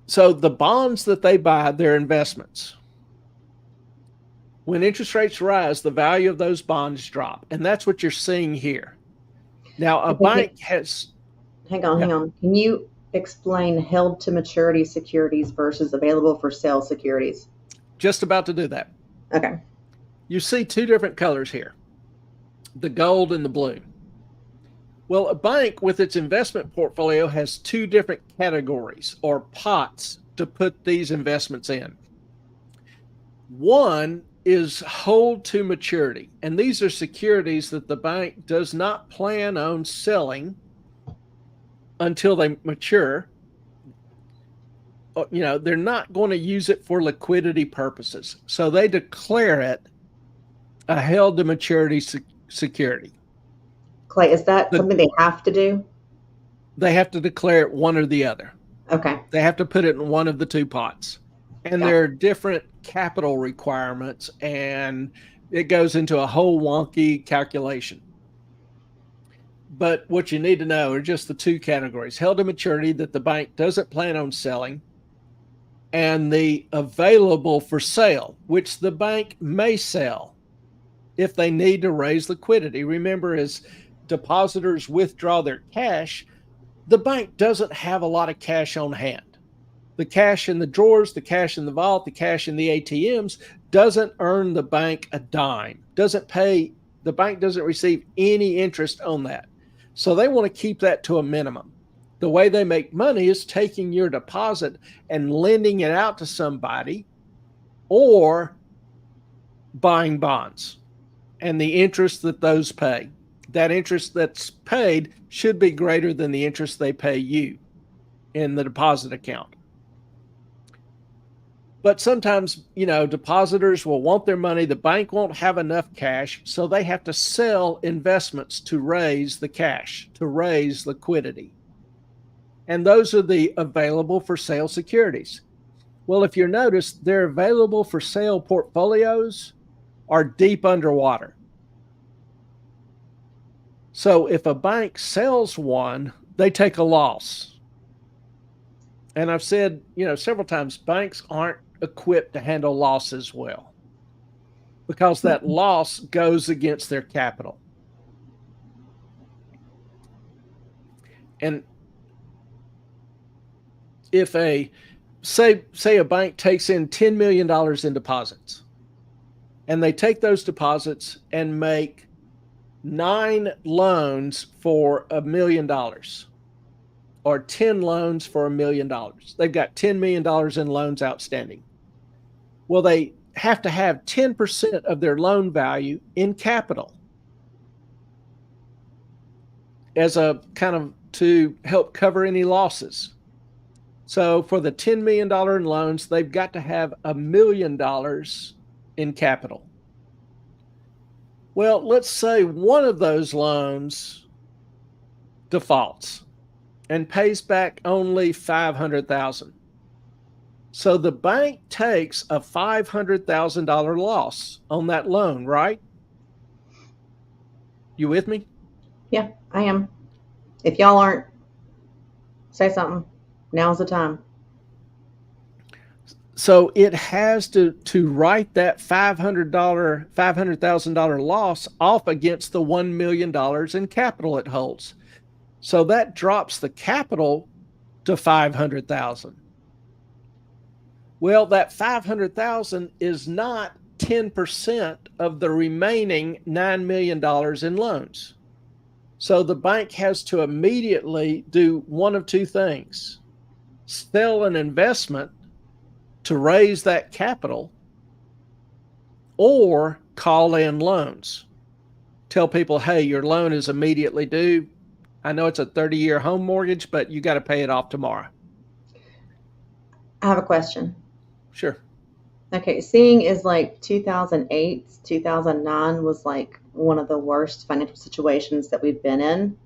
So the bonds that they buy, they're investments. When interest rates rise, the value of those bonds drop. And that's what you're seeing here. Now, a bank has... Hang on. Can you explain held to maturity securities versus available for sale securities? Just about to do that. Okay. You see two different colors here, the gold and the blue. Well, a bank with its investment portfolio has two different categories or pots to put these investments in. One is hold to maturity, and these are securities that the bank does not plan on selling until they mature. They're not going to use it for liquidity purposes, so they declare it a held to maturity security. Clay, is that something they have to do? They have to declare it one or the other. Okay. They have to put it in one of the two pots. And there are different capital requirements, and it goes into a whole wonky calculation. But what you need to know are just the two categories: held to maturity that the bank doesn't plan on selling, and the available for sale, which the bank may sell if they need to raise liquidity. Remember, as depositors withdraw their cash, the bank doesn't have a lot of cash on hand. The cash in the drawers, the cash in the vault, the cash in the ATMs doesn't earn the bank a dime, the bank doesn't receive any interest on that. So they want to keep that to a minimum. The way they make money is taking your deposit and lending it out to somebody or buying bonds and the interest that those pay. That interest that's paid should be greater than the interest they pay you in the deposit account. But sometimes, depositors will want their money. The bank won't have enough cash, so they have to sell investments to raise the cash, to raise liquidity. And those are the available for sale securities. Well, if you notice, their available for sale portfolios are deep underwater. So if a bank sells one, they take a loss. And I've said, several times, banks aren't equipped to handle losses well because that loss goes against their capital. And if say a bank takes in $10 million in deposits, and they take those deposits and make 9 loans for $1 million or 10 loans for $1 million. They've got $10 million in loans outstanding. Well, they have to have 10% of their loan value in capital as a kind of to help cover any losses. So for the $10 million in loans, they've got to have $1 million in capital. Well, let's say one of those loans defaults and pays back only $500,000. So the bank takes a $500,000 loss on that loan, right? You with me? Yeah, I am. If y'all aren't, say something. Now's the time. So it has to write that $500,000 loss off against the $1 million in capital it holds. So that drops the capital to $500,000. Well, that $500,000 is not 10% of the remaining $9 million in loans. So the bank has to immediately do one of two things: sell an investment to raise that capital, or call in loans. Tell people, hey, your loan is immediately due. I know it's a 30-year home mortgage, but you got to pay it off tomorrow. I have a question. Sure. Okay, seeing as like 2008, 2009 was like one of the worst financial situations that we've been in,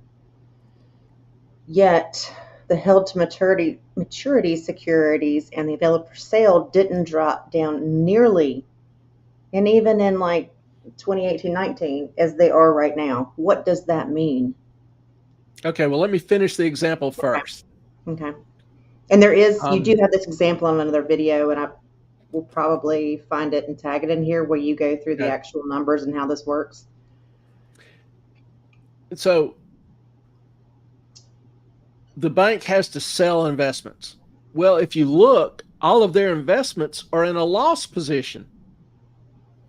yet the held to maturity securities and the available for sale didn't drop down nearly, and even in like 2018-19 as they are right now. What does that mean? Okay, well, let me finish the example first. Okay. And there is, you do have this example on another video, and I will probably find it and tag it in here where you go through the actual numbers and how this works. So the bank has to sell investments. Well, if you look, all of their investments are in a loss position.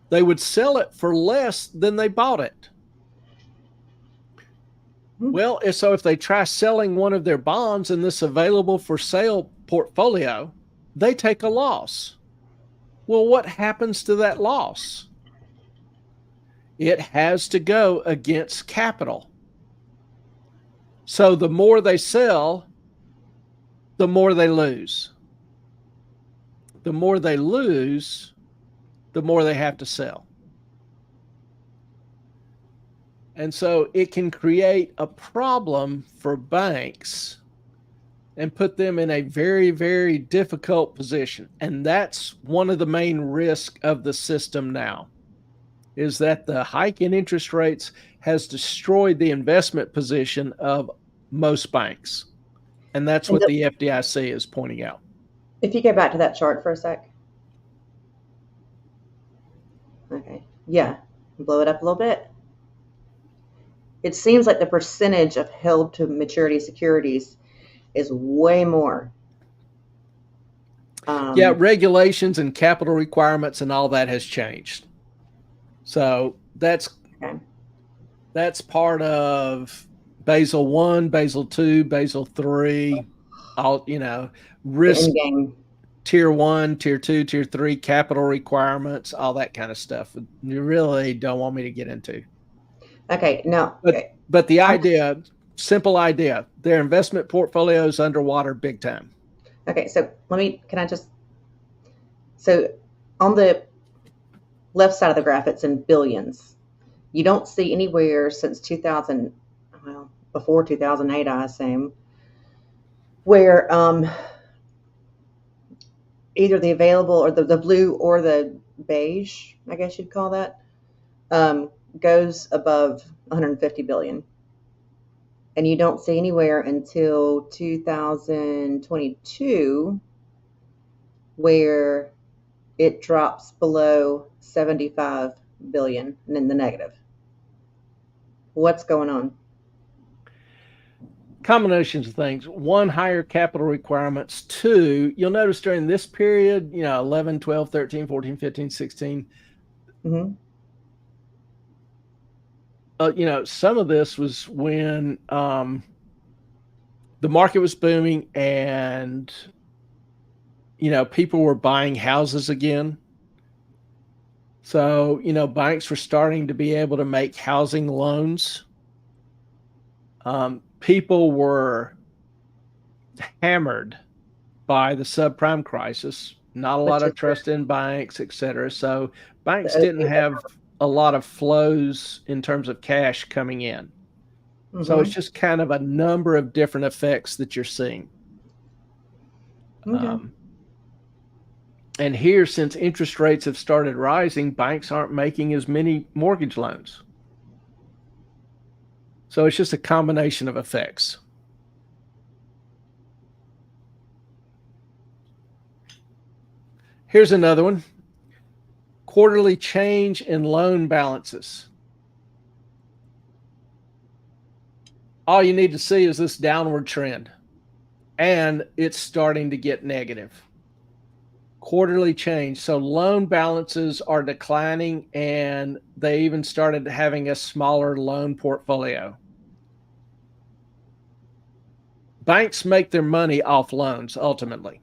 They would sell it for less than they bought it. Well, so if they try selling one of their bonds in this available for sale portfolio, they take a loss. Well, what happens to that loss? It has to go against capital. So the more they sell, the more they lose. The more they lose, the more they have to sell. And so it can create a problem for banks and put them in a very, very difficult position. And that's one of the main risks of the system now, is that the hike in interest rates has destroyed the investment position of most banks. And that's what the FDIC is pointing out. If you go back to that chart for a sec. Okay. Yeah. Blow it up a little bit. It seems like the percentage of held to maturity securities is way more. Yeah, regulations and capital requirements and all that has changed. So that's part of Basel I, Basel II, Basel III, all, risk, tier 1, tier 2, tier 3, capital requirements, all that kind of stuff. You really don't want me to get into. Okay, no. But the idea, simple idea, their investment portfolio is underwater big time. Okay, so so on the left side of the graph, it's in billions. You don't see anywhere since 2000, well, before 2008, I assume, where either the available or the blue or the beige, I guess you'd call that, goes above 150 billion. And you don't see anywhere until 2022 where it drops below 75 billion and in the negative. What's going on? Combinations of things. One, higher capital requirements. Two, you'll notice during this period, 11, 12, 13, 14, 15, 16, Mm-hmm. Some of this was when the market was booming and, people were buying houses again. So, banks were starting to be able to make housing loans. People were hammered by the subprime crisis, not a lot of trust in banks, et cetera. So banks didn't have a lot of flows in terms of cash coming in. Mm-hmm. So it's just kind of a number of different effects that you're seeing. Okay. And here, since interest rates have started rising, banks aren't making as many mortgage loans. So it's just a combination of effects. Here's another one. Quarterly change in loan balances. All you need to see is this downward trend, and it's starting to get negative. Quarterly change. So loan balances are declining, and they even started having a smaller loan portfolio. Banks make their money off loans ultimately.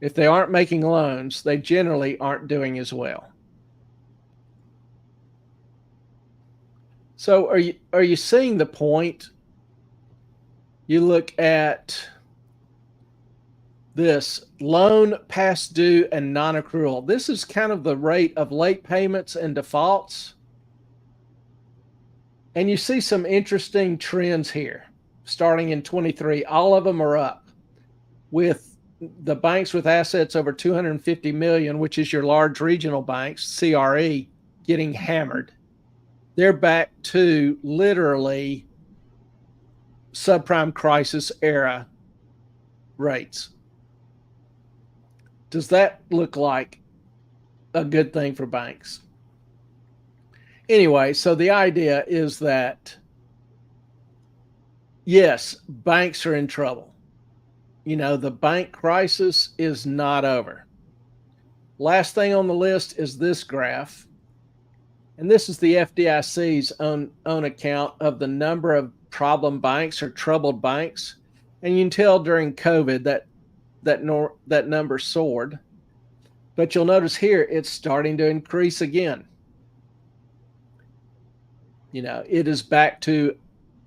If they aren't making loans, they generally aren't doing as well. So are you seeing the point? You look at this loan past due and non-accrual. This is kind of the rate of late payments and defaults. And you see some interesting trends here. Starting in 23, all of them are up, with the banks with assets over 250 million, which is your large regional banks, CRE, getting hammered. They're back to literally subprime crisis era rates. Does that look like a good thing for banks? Anyway, so the idea is that, yes, banks are in trouble. The bank crisis is not over. Last thing on the list is this graph. And this is the FDIC's own account of the number of problem banks or troubled banks. And you can tell during COVID that number soared. But you'll notice here it's starting to increase again. It is back to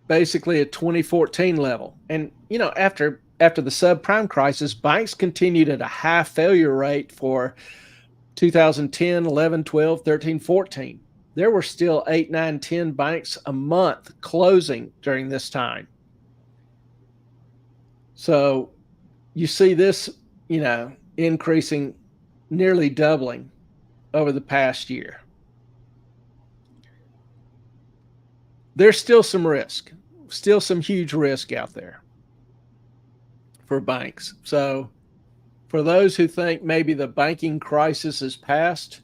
basically a 2014 level. And, after the subprime crisis, banks continued at a high failure rate for 2010, 11, 12, 13, 14. There were still 8, 9, 10 banks a month closing during this time. So you see this, increasing, nearly doubling over the past year. There's still some risk, still some huge risk out there for banks. So for those who think maybe the banking crisis is past,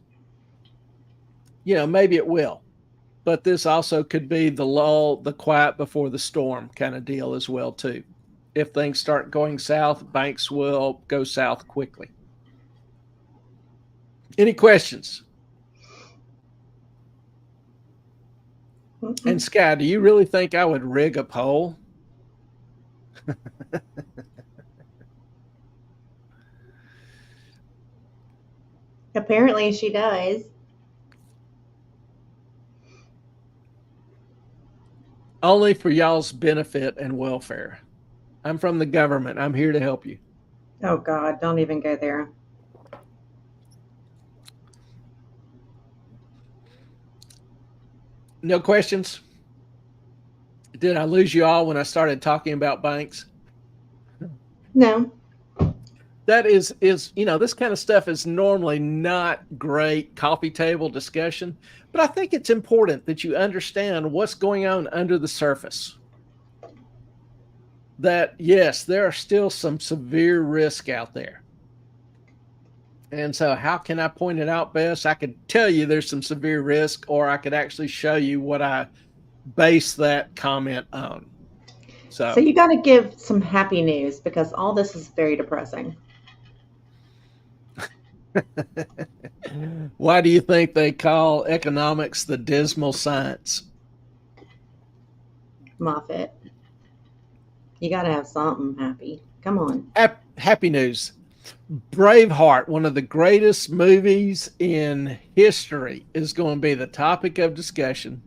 maybe it will. But this also could be the lull, the quiet before the storm kind of deal as well, too. If things start going south, banks will go south quickly. Any questions? Mm-hmm. And Sky, do you really think I would rig a poll? Apparently she does. Only for y'all's benefit and welfare. I'm from the government. I'm here to help you. Oh, God, don't even go there. No questions? Did I lose you all when I started talking about banks? No. that is this kind of stuff is normally not great coffee table discussion, but I think it's important that you understand what's going on under the surface. That yes, there are still some severe risk out there. And so how can I point it out best? I could tell you there's some severe risk, or I could actually show you what I base that comment on. So you got to give some happy news because all this is very depressing. Why do you think they call economics the dismal science? Moffat, you got to have something happy. Come on. Happy news. Braveheart, one of the greatest movies in history, is going to be the topic of discussion.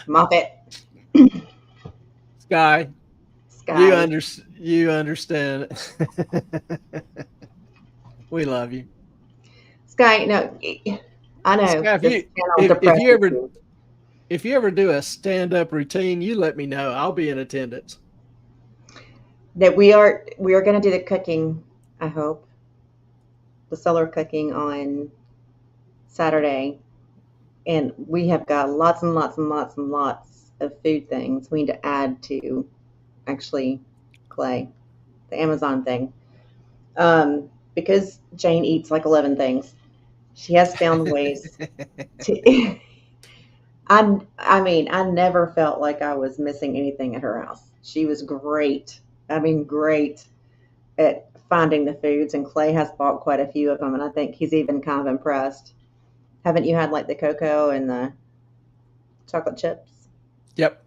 Moffat. Sky. You understand. We love you. Sky, no, I know. Sky, if you ever do a stand-up routine, you let me know. I'll be in attendance. That we are going to do the cooking, I hope. The cellar cooking on Saturday. And we have got lots and lots and lots and lots of food things we need to add to actually Clay, the Amazon thing. Because Jane eats like 11 things. She has found ways to. I mean, I never felt like I was missing anything at her house. She was great. I mean, great at finding the foods, and Clay has bought quite a few of them, and I think he's even kind of impressed. Haven't you had like the cocoa and the chocolate chips? Yep.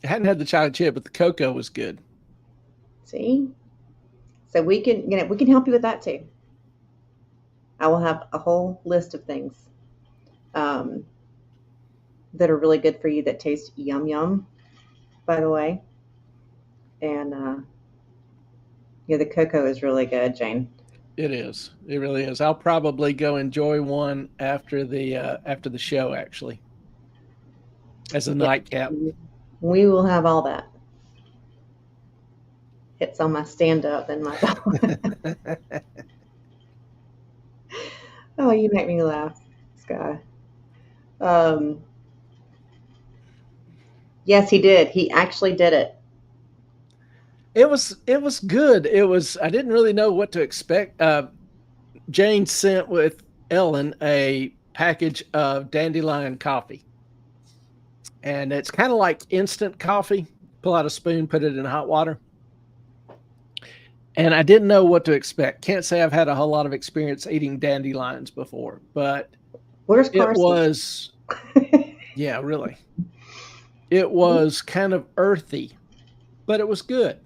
I hadn't had the chocolate chip, but the cocoa was good. See? So we can help you with that too. I will have a whole list of things that are really good for you that taste yum yum, by the way. And the cocoa is really good, Jane. It is. It really is. I'll probably go enjoy one after the show, actually, as a nightcap. We will have all that. Hits on my stand up and my. Oh, you make me laugh, Sky. Yes, he did. He actually did it. It was good. I didn't really know what to expect. Jane sent with Ellen a package of Dandelion coffee. And it's kind of like instant coffee. Pull out a spoon, put it in hot water. And I didn't know what to expect. Can't say I've had a whole lot of experience eating dandelions before, but where's Carson? It was, yeah, really. It was kind of earthy, but it was good.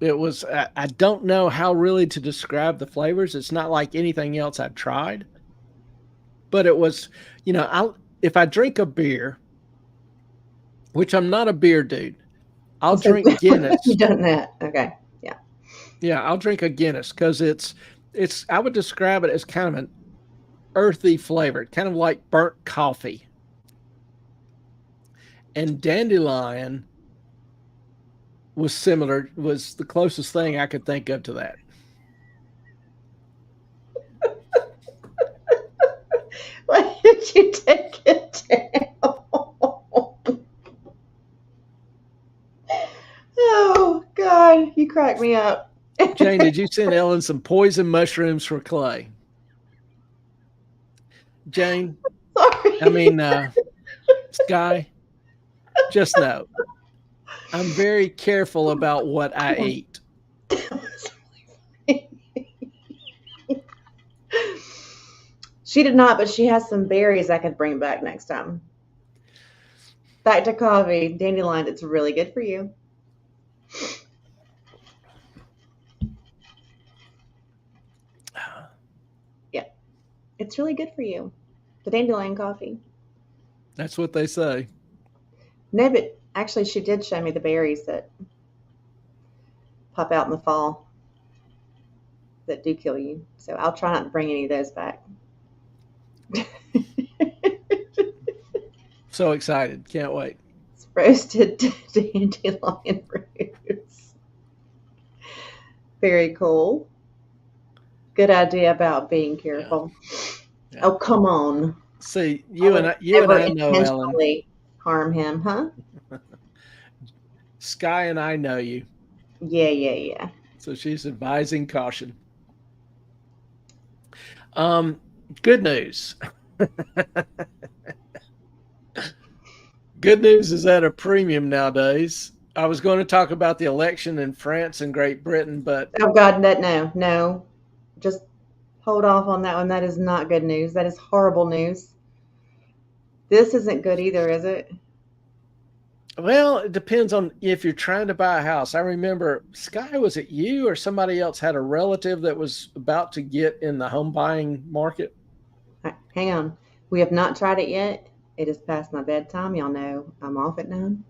It was, I don't know how really to describe the flavors. It's not like anything else I've tried, but it was, if I drink a beer, which I'm not a beer dude, I'll drink Guinness. You've done that. Okay. Yeah. Yeah. I'll drink a Guinness because I would describe it as kind of an earthy flavor, kind of like burnt coffee. And dandelion was the closest thing I could think of to that. Why did you take it down? Oh, God, you crack me up. Jane, did you send Ellen some poison mushrooms for Clay? Jane? Sorry. I mean, Sky, just know, I'm very careful about what I eat. She did not, but she has some berries I could bring back next time. Back to coffee, dandelion. It's really good for you. Yeah, it's really good for you. The dandelion coffee. That's what they say. No, but actually, she did show me the berries that pop out in the fall that do kill you. So I'll try not to bring any of those back. So excited. Can't wait. It's roasted dandelion root. Very cool. Good idea about being Yeah. careful. Yeah. Oh, come on. See, I you would and never I know, Ellen. intentionally harm him, huh? Sky and I know you. Yeah. So she's advising caution. Good news. Good news is at a premium nowadays. I was going to talk about the election in France and Great Britain, but Oh God, no. Just hold off on that one. That is not good news. That is horrible news. This isn't good either, is it? well, it depends on if you're trying to buy a house. I remember, Sky, was it you or somebody else had a relative that was about to get in the home buying market? Hang on. We have not tried it yet. It is past my bedtime. Y'all know I'm off at 9.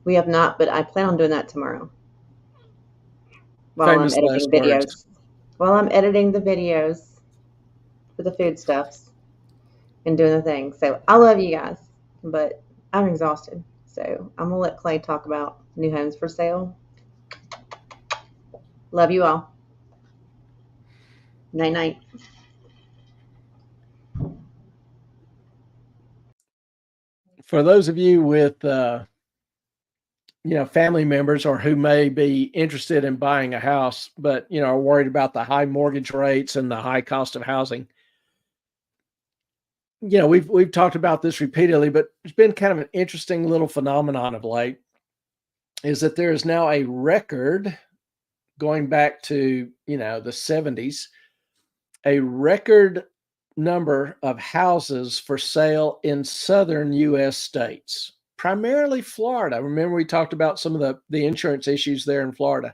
We have not, but I plan on doing that tomorrow while I'm Famous editing last words. videos. While I'm editing the videos for the foodstuffs and doing the thing. So I love you guys, but I'm exhausted. So I'm gonna let Clay talk about new homes for sale. Love you all. Night night. For those of you with family members or who may be interested in buying a house, but are worried about the high mortgage rates and the high cost of housing. We've talked about this repeatedly, but it's been kind of an interesting little phenomenon of late, is that there is now a record going back to the 70s, a record number of houses for sale in southern US states, primarily Florida. Remember, we talked about some of the insurance issues there in Florida.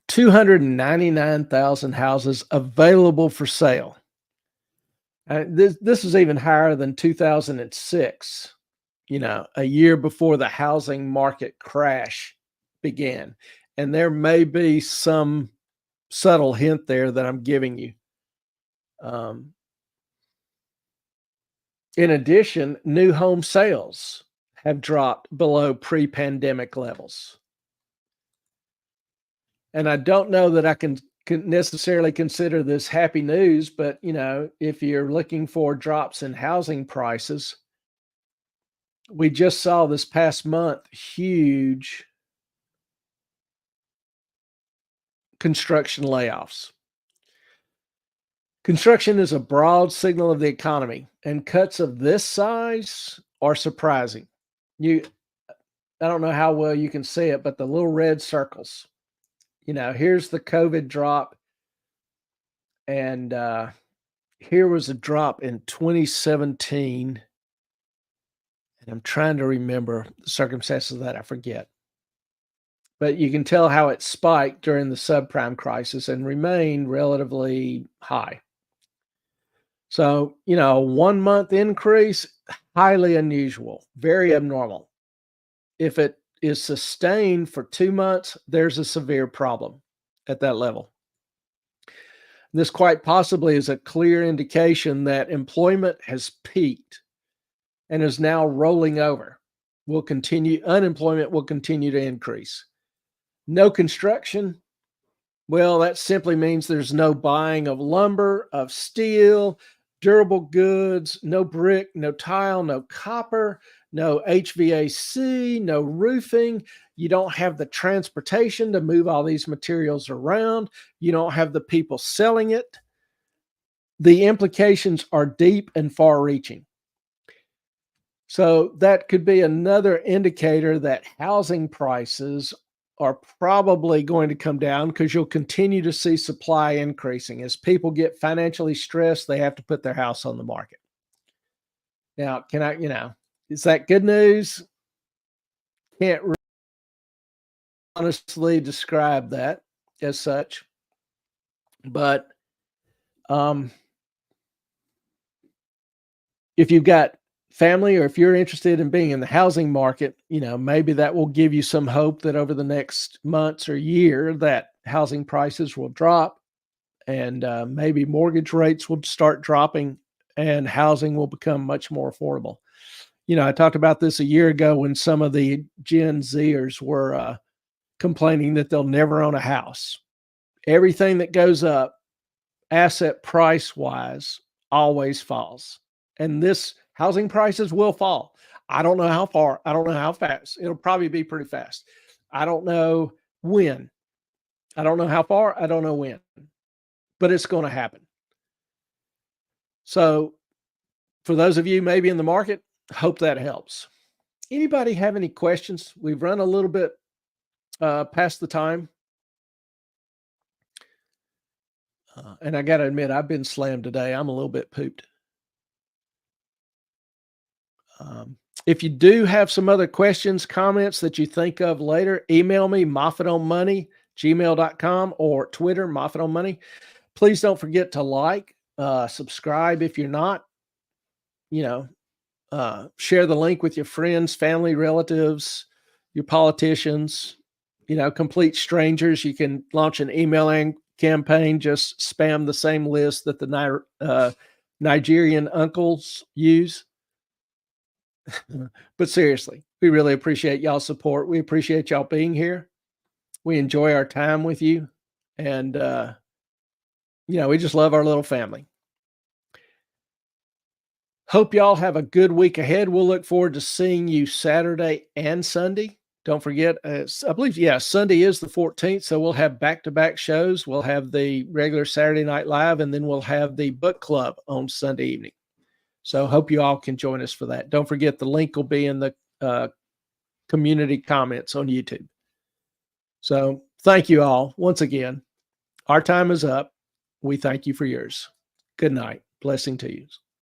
299,000 houses available for sale. This is even higher than 2006, a year before the housing market crash began. And there may be some subtle hint there that I'm giving you. In addition, new home sales have dropped below pre-pandemic levels. And I don't know that I can necessarily consider this happy news, but if you're looking for drops in housing prices, we just saw this past month huge construction layoffs. Construction is a broad signal of the economy, and cuts of this size are surprising. I don't know how well you can see it, but the little red circles, here's the COVID drop, and here was a drop in 2017, and I'm trying to remember the circumstances of that. I forget. But you can tell how it spiked during the subprime crisis and remained relatively high. So, a 1 month increase, highly unusual, very abnormal. If it is sustained for 2 months, there's a severe problem at that level. This quite possibly is a clear indication that employment has peaked and is now rolling over. Unemployment will continue to increase. No construction. Well, that simply means there's no buying of lumber, of steel, durable goods, no brick, no tile, no copper, no HVAC, no roofing. You don't have the transportation to move all these materials around. You don't have the people selling it. The implications are deep and far reaching. So that could be another indicator that housing prices are probably going to come down, because you'll continue to see supply increasing. As people get financially stressed, they have to put their house on the market. Now, is that good news? Can't really honestly describe that as such. But if you've got family, or if you're interested in being in the housing market, maybe that will give you some hope that over the next months or year that housing prices will drop, and maybe mortgage rates will start dropping and housing will become much more affordable. I talked about this a year ago when some of the Gen Zers were complaining that they'll never own a house. Everything that goes up, asset price wise, always falls. And this housing prices will fall. I don't know how far. I don't know how fast. It'll probably be pretty fast. I don't know when. I don't know how far. I don't know when. But it's going to happen. So for those of you maybe in the market, hope that helps. Anybody have any questions? We've run a little bit past the time. And I got to admit, I've been slammed today. I'm a little bit pooped. If you do have some other questions, comments that you think of later, email me, moffatonmoney@gmail.com, or Twitter, moffatonmoney. Please don't forget to like, subscribe if you're not. Share the link with your friends, family, relatives, your politicians, complete strangers. You can launch an email campaign. Just spam the same list that the Nigerian uncles use. But seriously, we really appreciate y'all's support. We appreciate y'all being here. We enjoy our time with you. And, we just love our little family. Hope y'all have a good week ahead. We'll look forward to seeing you Saturday and Sunday. Don't forget, I believe, Sunday is the 14th. So we'll have back-to-back shows. We'll have the regular Saturday Night Live, and then we'll have the book club on Sunday evening. So hope you all can join us for that. Don't forget, the link will be in the community comments on YouTube. So thank you all once again. Our time is up. We thank you for yours. Good night. Blessing to you.